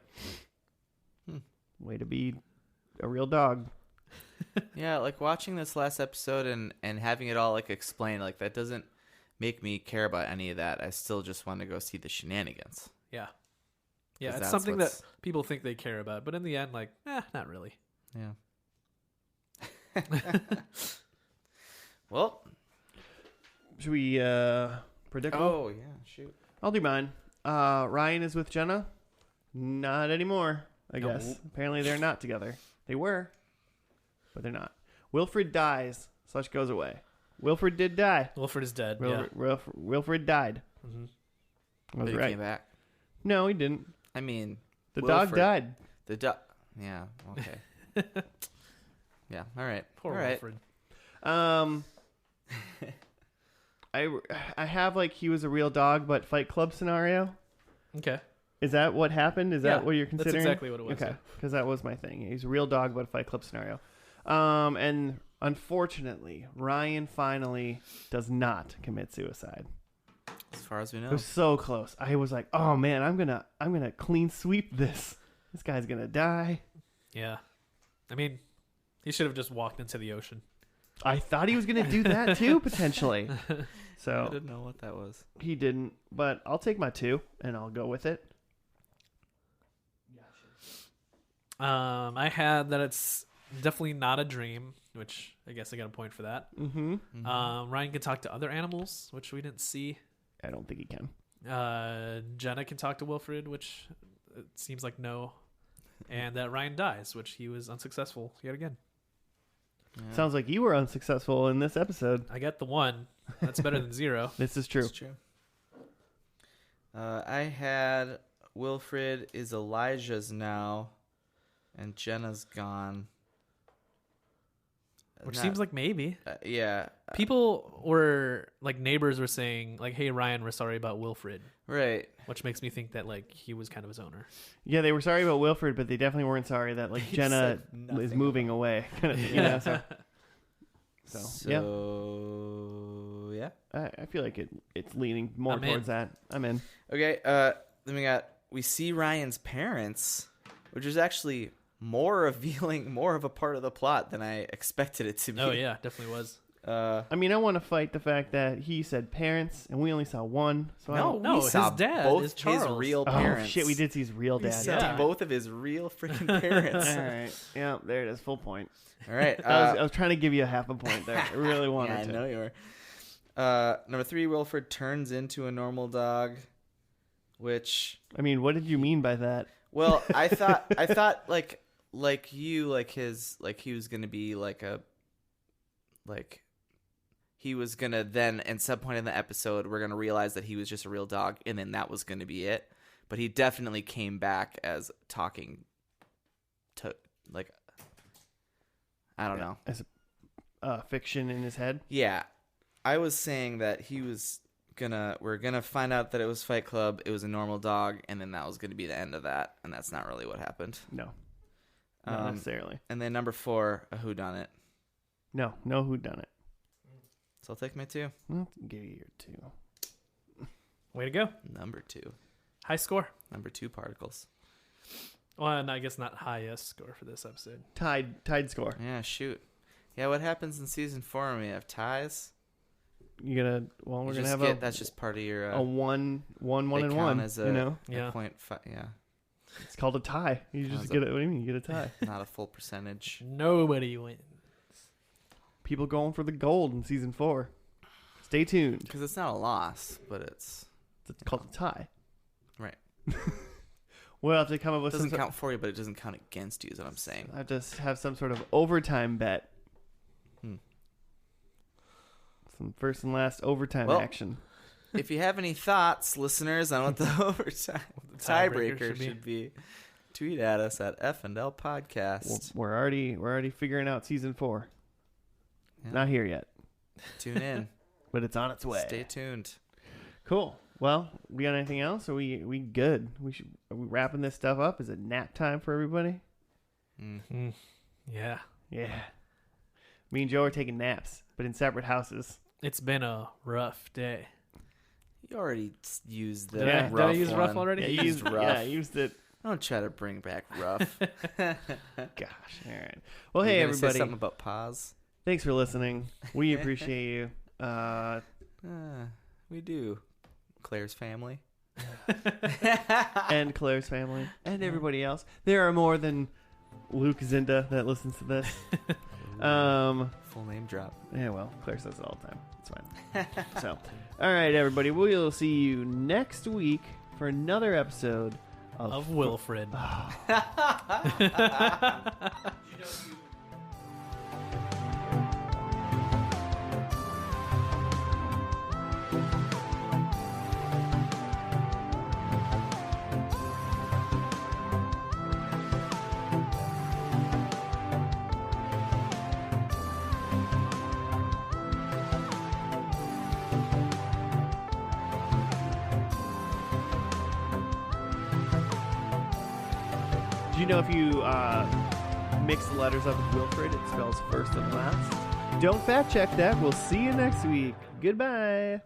Speaker 1: Way to be a real dog.
Speaker 3: Yeah, like watching this last episode and having it all like explained, like that doesn't make me care about any of that. I still just want to go see the shenanigans.
Speaker 2: Yeah. Yeah,
Speaker 3: 'Cause
Speaker 2: it's
Speaker 3: that's
Speaker 2: something that
Speaker 3: what's-
Speaker 2: people think they care about, but in the end, like, not really.
Speaker 3: Yeah. Well,
Speaker 1: Should we predict?
Speaker 3: oh yeah, shoot.
Speaker 1: I'll do mine. Ryan is with Jenna. Not anymore, I
Speaker 2: No.
Speaker 1: guess. Apparently they're not together. They were, but they're not. Wilfred dies. / goes away. Wilfred did die.
Speaker 2: Wilfred is dead.
Speaker 1: Wilfred died.
Speaker 2: Mm-hmm.
Speaker 1: I was
Speaker 3: But he
Speaker 1: right.
Speaker 3: came back.
Speaker 1: No, he didn't.
Speaker 3: I mean,
Speaker 1: The
Speaker 3: Wilfred.
Speaker 1: dog died.
Speaker 3: the dog. Yeah. Okay. Yeah. All right.
Speaker 2: Poor
Speaker 3: all right.
Speaker 2: Wilfred.
Speaker 1: I have like he was a real dog, but Fight Club scenario.
Speaker 2: Okay.
Speaker 1: Is that what happened? Is
Speaker 2: Yeah,
Speaker 1: that what you're
Speaker 2: that's
Speaker 1: considering?
Speaker 2: exactly what it was,
Speaker 1: Okay,
Speaker 2: yeah.
Speaker 1: because that was my thing. He's a real dog, but Fight Club scenario. And unfortunately, Ryan finally does not commit suicide.
Speaker 3: As far as we know.
Speaker 1: It was so close. I was like, oh man, I'm gonna clean sweep this. This guy's gonna die.
Speaker 2: Yeah. I mean, he should have just walked into the ocean.
Speaker 1: I thought he was gonna do that too, potentially.
Speaker 3: I
Speaker 1: So
Speaker 3: didn't know what that was.
Speaker 1: he didn't, but I'll take my 2 and I'll go with it.
Speaker 2: I had that it's definitely not a dream, which I guess I got a point for that.
Speaker 1: Mm-hmm.
Speaker 2: Ryan can talk to other animals, which we didn't see.
Speaker 1: I don't think he can.
Speaker 2: Jenna can talk to Wilfred, which it seems like no. And that Ryan dies, which he was unsuccessful yet again.
Speaker 3: Yeah.
Speaker 1: Sounds like you were unsuccessful in this episode.
Speaker 2: I got the 1. That's better than 0.
Speaker 1: This is true.
Speaker 3: It's true. I had Wilfred is Elijah's now. and Jenna's gone.
Speaker 2: Which seems like maybe.
Speaker 3: Yeah.
Speaker 2: People were, like, neighbors were saying, like, hey, Ryan, we're sorry about Wilfred.
Speaker 3: Right.
Speaker 2: Which makes me think that, like, he was kind of his owner.
Speaker 1: Yeah, they were sorry about Wilfred, but they definitely weren't sorry that, like, Jenna is moving away.
Speaker 3: Yeah.
Speaker 1: I feel like it's leaning more towards that. I'm in.
Speaker 3: Okay, then we see Ryan's parents, which is actually more revealing, more of a part of the plot than I expected it to be.
Speaker 2: Oh, yeah, definitely was.
Speaker 1: I mean, I want to fight the fact that he said parents, and we only saw one. So
Speaker 3: we saw
Speaker 2: his dad
Speaker 3: both
Speaker 2: is Charles.
Speaker 3: his real
Speaker 1: Oh,
Speaker 3: parents.
Speaker 1: shit, we did see his real
Speaker 3: We
Speaker 1: dad.
Speaker 3: saw both of his real freaking parents.
Speaker 1: All right. Yeah, there it is. Full point.
Speaker 3: All right.
Speaker 1: I was trying to give you a half a point there. I really wanted
Speaker 3: yeah, I
Speaker 1: to.
Speaker 3: know you were. Number 3, Wilfred turns into a normal dog, which...
Speaker 1: I mean, what did you mean by that?
Speaker 3: Well, I thought like he was gonna be he was gonna then at some point in the episode we're gonna realize that he was just a real dog, and then that was gonna be it. But he definitely came back as talking to, like, I don't know,
Speaker 1: As a fiction in his head.
Speaker 3: Yeah, I was saying that we're gonna find out that it was Fight Club, it was a normal dog, and then that was gonna be the end of that, and that's not really what happened.
Speaker 1: No. Not necessarily.
Speaker 3: And then number 4, a whodunit.
Speaker 1: No whodunit.
Speaker 3: So I'll take my 2.
Speaker 1: I'll give you your 2.
Speaker 2: Way to go.
Speaker 3: Number 2.
Speaker 2: High score.
Speaker 3: Number 2 particles.
Speaker 2: Well, and I guess not highest score for this episode.
Speaker 1: Tied score.
Speaker 3: Yeah, shoot. Yeah, what happens in season 4 when we have ties?
Speaker 1: We're gonna have
Speaker 3: that's just part of your
Speaker 1: a one and one.
Speaker 3: As a,
Speaker 1: you know,
Speaker 3: a 0.5. Yeah,
Speaker 1: it's called a tie. You just get it. What do you mean? You get a tie.
Speaker 3: not a full percentage.
Speaker 2: Nobody wins.
Speaker 1: People going for the gold in season 4. Stay tuned.
Speaker 3: Because it's not a loss, but it's
Speaker 1: called a tie.
Speaker 3: Right.
Speaker 1: We'll have to come up
Speaker 3: It
Speaker 1: with
Speaker 3: doesn't count for you, but it doesn't count against you. Is what I'm saying.
Speaker 1: I have to have some sort of overtime bet. Some first and last overtime action.
Speaker 3: If you have any thoughts, listeners, on what the overtime tiebreaker should be, tweet at us at F&L Podcast.
Speaker 1: We're already figuring out season 4.
Speaker 3: Yeah.
Speaker 1: Not here yet.
Speaker 3: Tune in.
Speaker 1: But it's on its way.
Speaker 3: Stay tuned.
Speaker 1: Cool. Well, we got anything else? Are we good? Are we wrapping this stuff up? Is it nap time for everybody?
Speaker 2: Yeah.
Speaker 1: Yeah. Me and Joe are taking naps, but in separate houses.
Speaker 2: It's been a rough day.
Speaker 3: You already used the
Speaker 2: Did I use rough already?
Speaker 1: Yeah, you used rough. Yeah, I used it.
Speaker 3: Don't try to bring back rough.
Speaker 1: Gosh. All right. Well, hey, everybody.
Speaker 3: Say something about pause.
Speaker 1: Thanks for listening. We appreciate you.
Speaker 3: We do. Claire's family.
Speaker 1: And Claire's family. And everybody else. There are more than Luke Zinda that listens to this.
Speaker 3: Full name drop.
Speaker 1: Yeah, well, Claire says it all the time. It's fine. So, all right, everybody. We'll see you next week for another episode
Speaker 2: of Wilfred.
Speaker 1: You know, if you mix the letters up with Wilfred, it spells first and last. Don't fact check that. We'll see you next week. Goodbye.